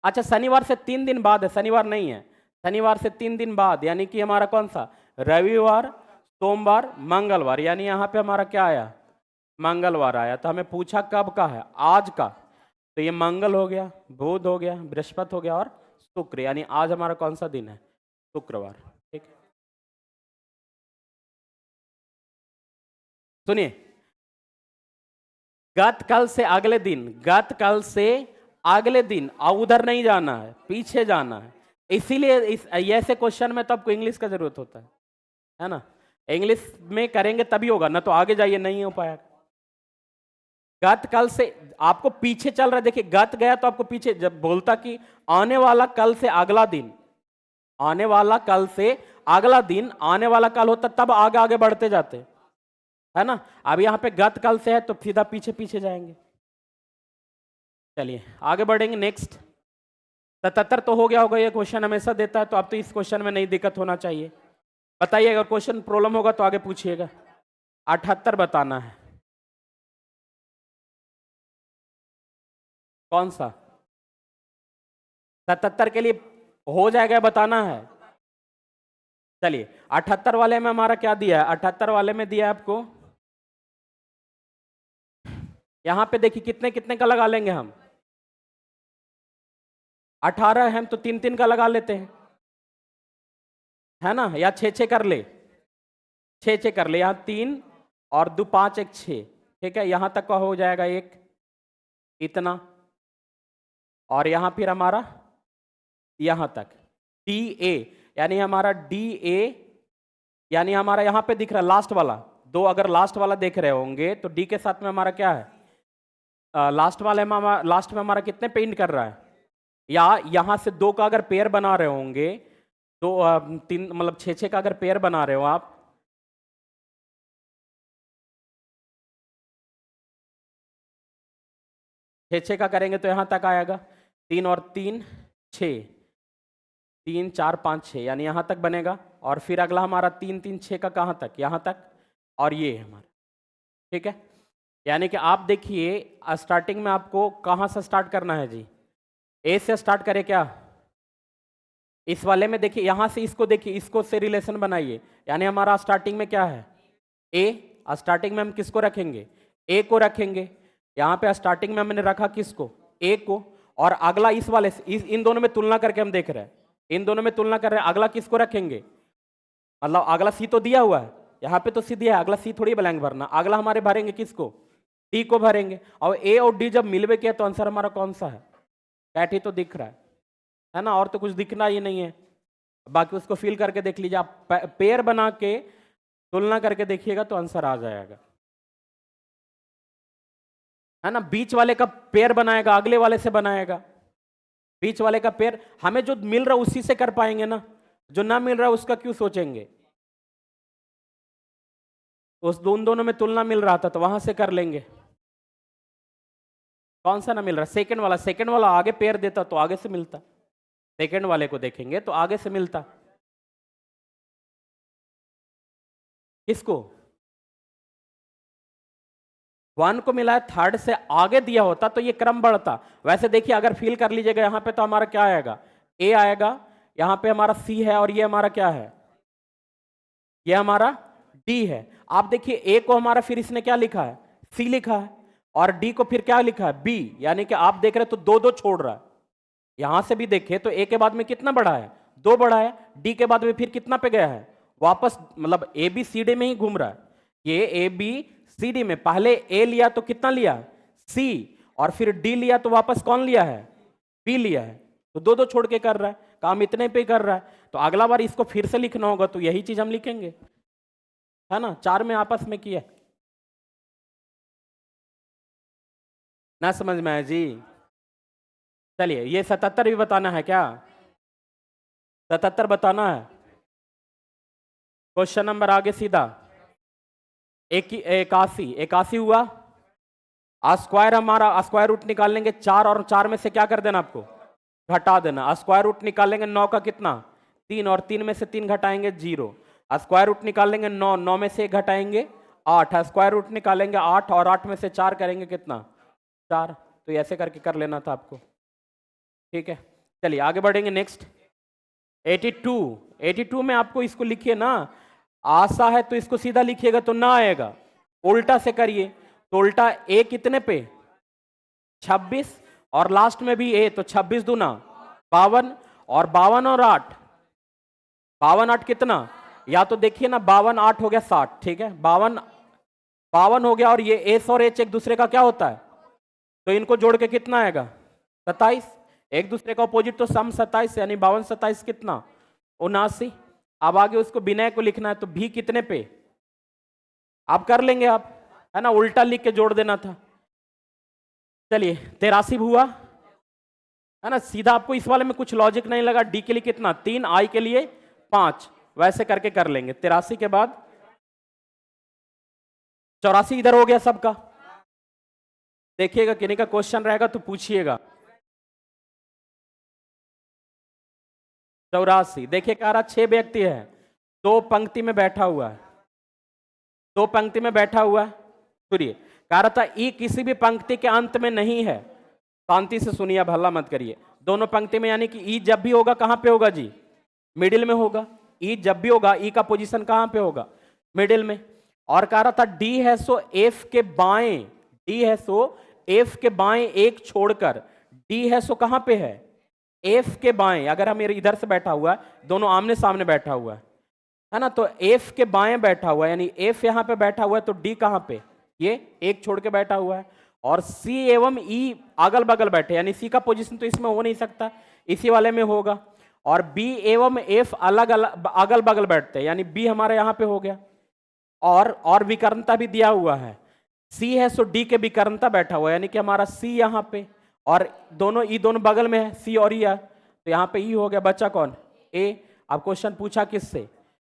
अच्छा शनिवार से 3 दिन बाद है, शनिवार नहीं है, शनिवार से 3 दिन बाद, यानी कि हमारा कौन सा? रविवार, सोमवार, मंगलवार, यानी यहां पे हमारा क्या आया? मंगलवार आया। तो हमें पूछा कब का है? आज का। तो ये मंगल हो गया, बुध हो गया, बृहस्पति हो गया और शुक्र, यानी आज हमारा कौन सा दिन है? शुक्रवार। ठीक है, सुनिए, गत कल से अगले दिन, गत कल से अगले दिन, उधर नहीं जाना है, पीछे जाना है। इसीलिए इस ऐसे क्वेश्चन में तो आपको इंग्लिश का जरूरत होता है ना? इंग्लिश में करेंगे तभी होगा, ना तो आगे जाइए नहीं हो पाएगा। गत कल से आपको पीछे चल रहा है, देखिए गत गया तो आपको पीछे, जब बोलता कि आने वाला कल से अगला दिन, आने वाला कल से अगला दिन, आने वाला कल होता तब आगे आगे बढ़ते जाते, है ना? अब यहां पे गत कल से है तो सीधा पीछे पीछे जाएंगे। चलिए आगे बढ़ेंगे। नेक्स्ट 77 तो हो गया होगा, ये क्वेश्चन हमेशा देता है, तो अब तो इस क्वेश्चन में नहीं दिक्कत होना चाहिए। बताइए, अगर क्वेश्चन प्रॉब्लम होगा तो आगे पूछिएगा। 78 बताना है, कौन सा? 77 के लिए हो जाएगा, बताना है। चलिए 78 वाले में हमारा क्या दिया है? 78 वाले में दिया है आपको, यहां पे देखिए कितने कितने का लगा लेंगे हम? 18 है, हम तो 3 3 का लगा लेते हैं, है ना? या 6 6 कर ले, 6 6 कर ले, यहां 3 और 2 5 1 6, ठीक है, यहां तक का हो जाएगा एक इतना, और यहां फिर हमारा यहां तक डी ए, यानी हमारा डी ए, यानी हमारा यहां पे दिख रहा है लास्ट वाला दो, अगर लास्ट वाला देख रहे होंगे तो डी के साथ में हमारा क्या है? लास्ट वाले में लास्ट में हमारा कितने पेंट कर रहा है? या यहां से 2 का अगर पेयर बना रहे होंगे, 2 3 मतलब 6 6 का अगर पेयर बना रहे हो आप, छः छः का करेंगे तो यहां तक आएगा, 3 और 3 6, 3 4 5 6, यानी यहां तक बनेगा। और फिर अगला हमारा 3 3 6 का कहां तक? यहां तक, और ये है हमारा, ठीक है। यानी कि आप देखिए स्टार्टिंग में आपको कहां से स्टार्ट करना है जी? ए से स्टार्ट करें क्या? इस वाले में देखिए, यहां से इसको देखिए, इसको से रिलेशन बनाइए, यानी हमारा स्टार्टिंग में क्या है? ए। स्टार्टिंग में हम किसको रखेंगे? ए को रखेंगे। यहां पे स्टार्टिंग में हमने रखा किसको? ए को। और अगला इस वाले से, इन दोनों में तुलना करके हम देख रहे हैं, इन दोनों में तुलना कर रहे हैं, अगला किसको रखेंगे? मतलब अगला सी तो दिया हुआ है, यहाँ पे तो सी दिया है, अगला सी थोड़ी ब्लैंक भरना, अगला हमारे भरेंगे किसको? डी को भरेंगे। और ए और डी जब मिलवे किया तो आंसर हमारा कौन सा है? कैट ही तो दिख रहा है ना? और तो कुछ दिखना ही नहीं है, बाकी उसको फिल करके देख लीजिए आप, पेयर बना के तुलना करके देखिएगा तो आंसर आ जाएगा, है ना? बीच वाले का पेयर बनाएगा, अगले वाले से बनाएगा, बीच वाले का पेयर, हमें जो मिल रहा उसी से कर पाएंगे ना, जो ना मिल रहा उसका क्यों सोचेंगे? उस दोनों में तुलना मिल रहा था तो वहां से कर लेंगे। कौन सा ना मिल रहा? सेकंड वाला, सेकंड वाला आगे पेयर देता तो आगे से मिलता, सेकंड वाले को देखेंगे तो आगे से मिलता। किसको? 1 को मिला है, थर्ड से आगे दिया होता तो ये क्रम बढ़ता। वैसे देखिए अगर फील कर लीजिएगा, यहां पे तो हमारा क्या आएगा? ए आएगा, यहां पे हमारा सी है, और ये हमारा क्या है? ये हमारा डी है। आप देखिए ए को हमारा फिर इसने क्या लिखा है? सी लिखा है, और डी को फिर क्या लिखा है? बी, यानी कि आप देख रहे तो 2 2 छोड़ रहा है। यहां से भी देखे तो ए के बाद में कितना बढ़ा है? 2 बढ़ा है। डी के बाद में फिर कितना पे गया है? वापस, मतलब ए बी सी डी में ही घूम रहा है। ये ए बी सी डी में पहले ए लिया तो कितना लिया? सी, और फिर डी लिया तो वापस कौन लिया है? बी लिया है। तो 2 2 छोड़ के कर रहा है, काम इतने पे कर रहा है। तो अगला बार इसको फिर से लिखना होगा तो यही चीज हम लिखेंगे, है ना? 4 में आपस में किया। ना समझ में आया जी? चलिए, ये 77 भी बताना है क्या? 77 बताना है। क्वेश्चन नंबर आगे सीधा 81। 81 हुआ। स्क्वायर, हमारा स्क्वायर रूट निकालेंगे 4 और 4 में से क्या कर देना आपको? घटा देना। स्क्वायर रूट निकालेंगे 9 का कितना? 3, और 3 में से 3 घटाएंगे 0। स्क्वायर रूट निकालेंगे 9, 9 में से 1 घटाएंगे 8। स्क्वायर रूट निकालेंगे 8 और 8 में से 4 करेंगे कितना? 4। तो ऐसे करके कर लेना था आपको। ठीक है, चलिए आगे बढ़ेंगे। नेक्स्ट 82। 82 में आपको इसको लिखिए ना, आशा है तो इसको सीधा लिखिएगा तो ना आएगा, उल्टा से करिए। तो उल्टा ए कितने पे? 26, और लास्ट में भी ए, तो 26 दूना 52, और 52 और 8, 52 8 कितना? या तो देखिए ना, 52 8 हो गया 60। ठीक है, 52 हो गया, और ये एस और एच एक दूसरे का क्या होता है? तो इनको जोड़ के कितना आएगा? 27। एक दूसरे का अपोजिट तो सम 27, यानी 52 27 कितना? 79। अब आगे उसको विनय को लिखना है, तो भी कितने पे? आप कर लेंगे आप, है ना, उल्टा लिख के जोड़ देना था। चलिए 83 हुआ, है ना। सीधा आपको इस वाले में कुछ लॉजिक नहीं लगा। डी के लिए कितना? 3, आई के लिए 5, वैसे करके कर लेंगे। 83 के बाद 84 इधर हो गया सबका। देखिएगा, किन्हीं का क्वेश्चन रहेगा तो पूछिएगा। 84 देखिए, कह रहा 6 व्यक्ति है, 2 पंक्ति में बैठा हुआ है, 2 पंक्ति में बैठा हुआ है। सुनिए, कह रहा था ई किसी भी पंक्ति के अंत में नहीं है। शांति से सुनिए, भला मत करिए। दोनों पंक्ति में, यानी कि ई जब भी होगा कहां पे होगा जी? मिडिल में होगा। ई जब भी होगा, ई का पोजीशन कहां पे होगा? मिडिल में। और कह रहा था डी है सो एफ के बाएं, डी है सो एफ के बाएं एक छोड़कर, डी है सो कहां पे है? एफ के बाएं। अगर हम इधर से बैठा हुआ है, दोनों आमने सामने बैठा हुआ है ना, तो एफ के बाएं बैठा हुआ है, यानी एफ यहां पे बैठा हुआ है, तो डी कहां पे? ये एक छोड़ के बैठा हुआ है। और सी एवं ई अगल बगल बैठे, यानी सी का पोजीशन तो इसमें हो नहीं सकता, इसी वाले में होगा। और बी एवं एफ अलग अलग अगल बगल बैठते हैं, यानी बी हमारा यहां पे हो गया। और विकर्णता भी दिया हुआ है, सी है सो डी के विकर्णता बैठा हुआ है, यानी कि हमारा सी यहां पे, और दोनों ई दोनों बगल में है, सी और ई है, तो यहां पे ई हो गया। बचा कौन? ए। अब क्वेश्चन पूछा किससे?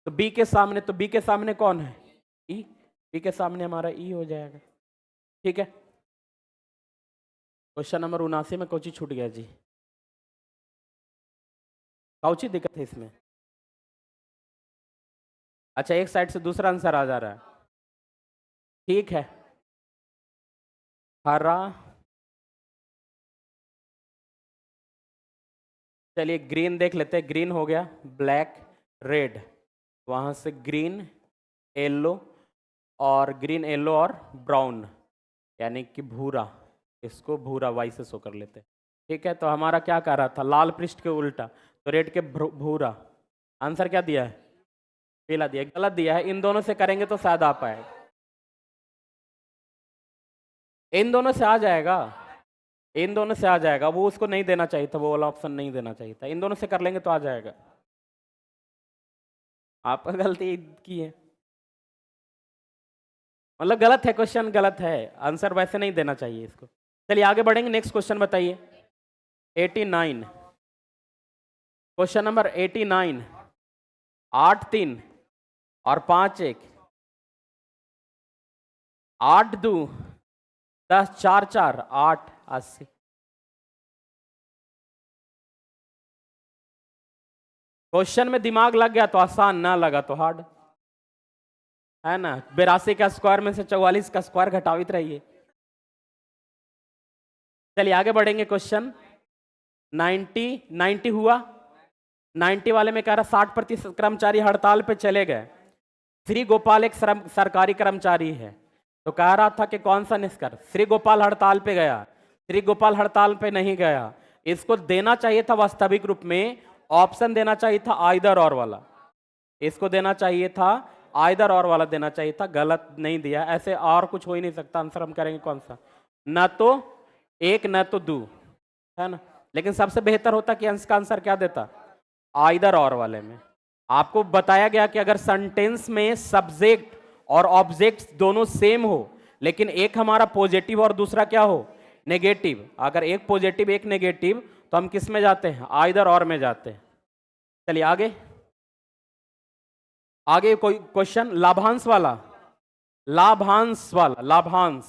तो बी के सामने, तो बी के सामने कौन है? ई। बी के सामने हमारा ई हो जाएगा। ठीक है, क्वेश्चन नंबर 79 में कौची छूट गया जी? कौची दिक्कत है इसमें? अच्छा, एक साइड से दूसरा आंसर आ जा रहा है। ठीक है, हरा, चलिए ग्रीन देख लेते हैं। ग्रीन हो गया, ब्लैक, रेड, वहां से ग्रीन, येलो, और ग्रीन, येलो और ब्राउन, यानी कि भूरा। इसको भूरा वाई से शो कर लेते हैं। ठीक है, तो हमारा क्या कर रहा था? लाल पृष्ठ के उल्टा, तो रेड के भूरा। आंसर क्या दिया है? पीला दिया। गलत दिया है, इन दोनों से करेंगे तो शायद आ पाए। इन दोनों से आ जाएगा, इन दोनों से आ जाएगा। वो उसको नहीं देना चाहिए था, वो वाला ऑप्शन नहीं देना चाहिए था। इन दोनों से कर लेंगे तो आ जाएगा। आपका गलती की है, मतलब गलत है, क्वेश्चन गलत है, आंसर वैसे नहीं देना चाहिए इसको। चलिए आगे बढ़ेंगे। नेक्स्ट क्वेश्चन बताइए। 89, क्वेश्चन नंबर 89। 8 3 और 5 1, 8 2 10 4 4 8 80। क्वेश्चन में दिमाग लग गया तो आसान, ना लगा तो हार्ड, है ना। 82 का स्क्वायर में से 44 का स्क्वायर घटावित रहिए। चलिए आगे बढ़ेंगे। क्वेश्चन 90 हुआ। 90 वाले में कह रहा 60% कर्मचारी हड़ताल पे चले गए। श्री गोपाल एक सरकारी कर्मचारी है, तो कह रहा था कि कौन सा निष्कर्ष? श्री गोपाल हड़ताल पे गया, श्री गोपाल हड़ताल पे नहीं गया। इसको देना चाहिए था वास्तविक रूप में, ऑप्शन देना चाहिए था आइदर और वाला, इसको देना चाहिए था आइदर और वाला देना चाहिए था। गलत नहीं दिया, ऐसे और कुछ हो ही नहीं सकता। आंसर हम करेंगे कौन सा? न तो एक न तो दो, है ना। लेकिन सबसे बेहतर होता कि अंश का आंसर क्या देता? आइदर और वाले में। आपको बताया गया कि अगर सेंटेंस में सब्जेक्ट और ऑब्जेक्ट दोनों सेम हो, लेकिन एक हमारा पॉजिटिव और दूसरा क्या हो? नेगेटिव, अगर एक पॉजिटिव एक नेगेटिव तो हम किस में जाते हैं, आइदर और में जाते हैं। चलिए आगे, आगे कोई क्वेश्चन लाभांश वाला, लाभांश वाला, लाभांश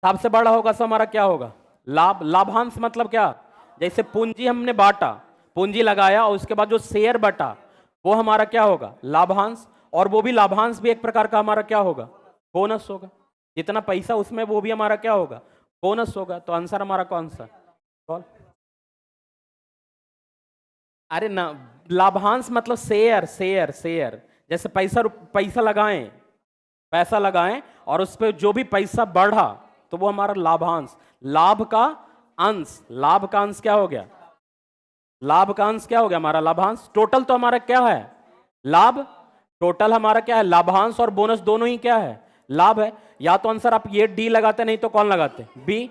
सबसे बड़ा होगा तो हमारा क्या होगा, लाभ। लाभांश मतलब क्या, जैसे पूंजी हमने बांटा, पूंजी लगाया और उसके बाद जो शेयर बटा वो हमारा क्या होगा, लाभांश। और वो भी लाभांश भी एक प्रकार का हमारा क्या होगा, बोनस होगा। जितना पैसा उसमें वो भी हमारा क्या होगा, बोनस होगा। तो आंसर हमारा कौन सा, कौन? अरे ना, लाभांश मतलब शेयर, शेयर, शेयर। जैसे पैसा लगाएं, पैसा लगाएं और उस पर जो भी पैसा बढ़ा तो वो हमारा लाभांश। लाभ का अंश, लाभ का अंश क्या हो गया, लाभ का अंश क्या हो गया हमारा, लाभांश। टोटल तो हमारा क्या है, लाभ। टोटल हमारा क्या है, लाभांश और बोनस दोनों ही क्या है, लाभ है। या तो आंसर आप ये डी लगाते, नहीं तो कौन लगाते, बी।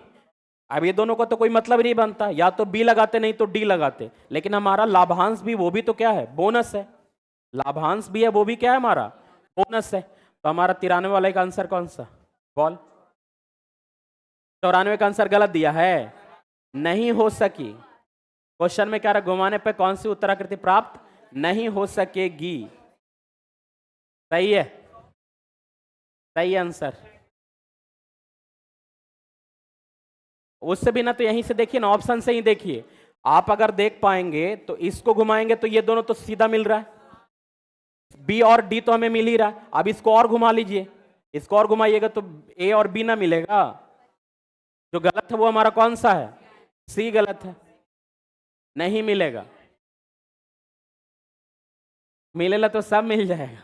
अब ये दोनों का तो कोई मतलब नहीं बनता, या तो बी लगाते नहीं तो डी लगाते। लेकिन हमारा लाभांश भी, वो भी तो क्या है, बोनस है। लाभांश भी है, वो भी क्या है हमारा, बोनस है। तो हमारा 93 वाले का आंसर कौन सा, बॉल। 94 का आंसर गलत दिया है, नहीं हो सकी। क्वेश्चन में क्या रहा, घुमाने पे कौन सी उत्तराकृति प्राप्त नहीं हो सकेगी। सही है, सही आंसर। उससे भी ना, तो यहीं से देखिए ना, ऑप्शन से ही देखिए। आप अगर देख पाएंगे तो इसको घुमाएंगे तो ये दोनों तो सीधा मिल रहा है, बी और डी तो हमें मिल ही रहा है। अब इसको और घुमा लीजिए, इसको और घुमाइएगा तो ए और बी ना मिलेगा। जो गलत है वो हमारा कौन सा है, सी गलत है, नहीं मिलेगा। मिलेगा तो सब मिल जाएगा।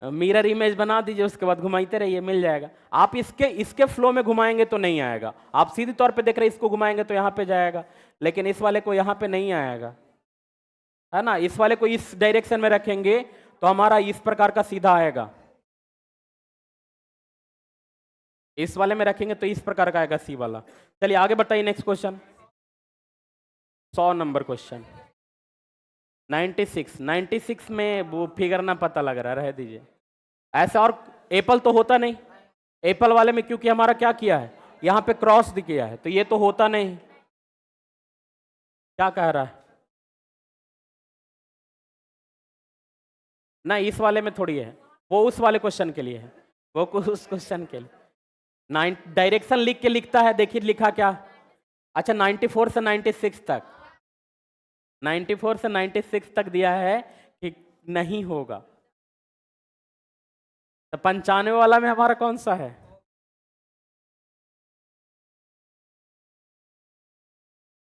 मिरर इमेज बना दीजिए, उसके बाद घुमाते रहिए, मिल जाएगा। आप इसके इसके फ्लो में घुमाएंगे तो नहीं आएगा। आप सीधे तौर पे देख रहे हैं, इसको घुमाएंगे तो यहाँ पे जाएगा, लेकिन इस वाले को यहाँ पे नहीं आएगा, है ना। इस वाले को इस डायरेक्शन में रखेंगे तो हमारा इस प्रकार का सीधा आएगा, इस वाले में रखेंगे तो इस प्रकार का आएगा, सी वाला। चलिए आगे बताइए, नेक्स्ट क्वेश्चन, 100 नंबर क्वेश्चन। 96 में वो फिगर ना पता लग रहा, रह दीजिए ऐसा। और एप्पल तो होता नहीं, एप्पल वाले में क्योंकि हमारा क्या किया है, यहाँ पे क्रॉस किया है, तो ये तो होता नहीं। क्या कह रहा है, ना इस वाले में थोड़ी है, वो उस वाले क्वेश्चन के लिए है, वो उस क्वेश्चन के लिए। डायरेक्शन लिख के लिखता है, देखिए लिखा क्या। अच्छा 94 से 96 तक, 94 से 96 तक दिया है कि नहीं होगा। तो 95 वाला में हमारा कौन सा है,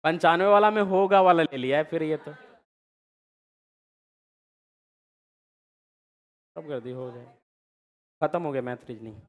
95 वाला में होगा वाला ले लिया है फिर, ये तो सब कर दी, हो जाए, खत्म हो गया मैथ रीजनिंग।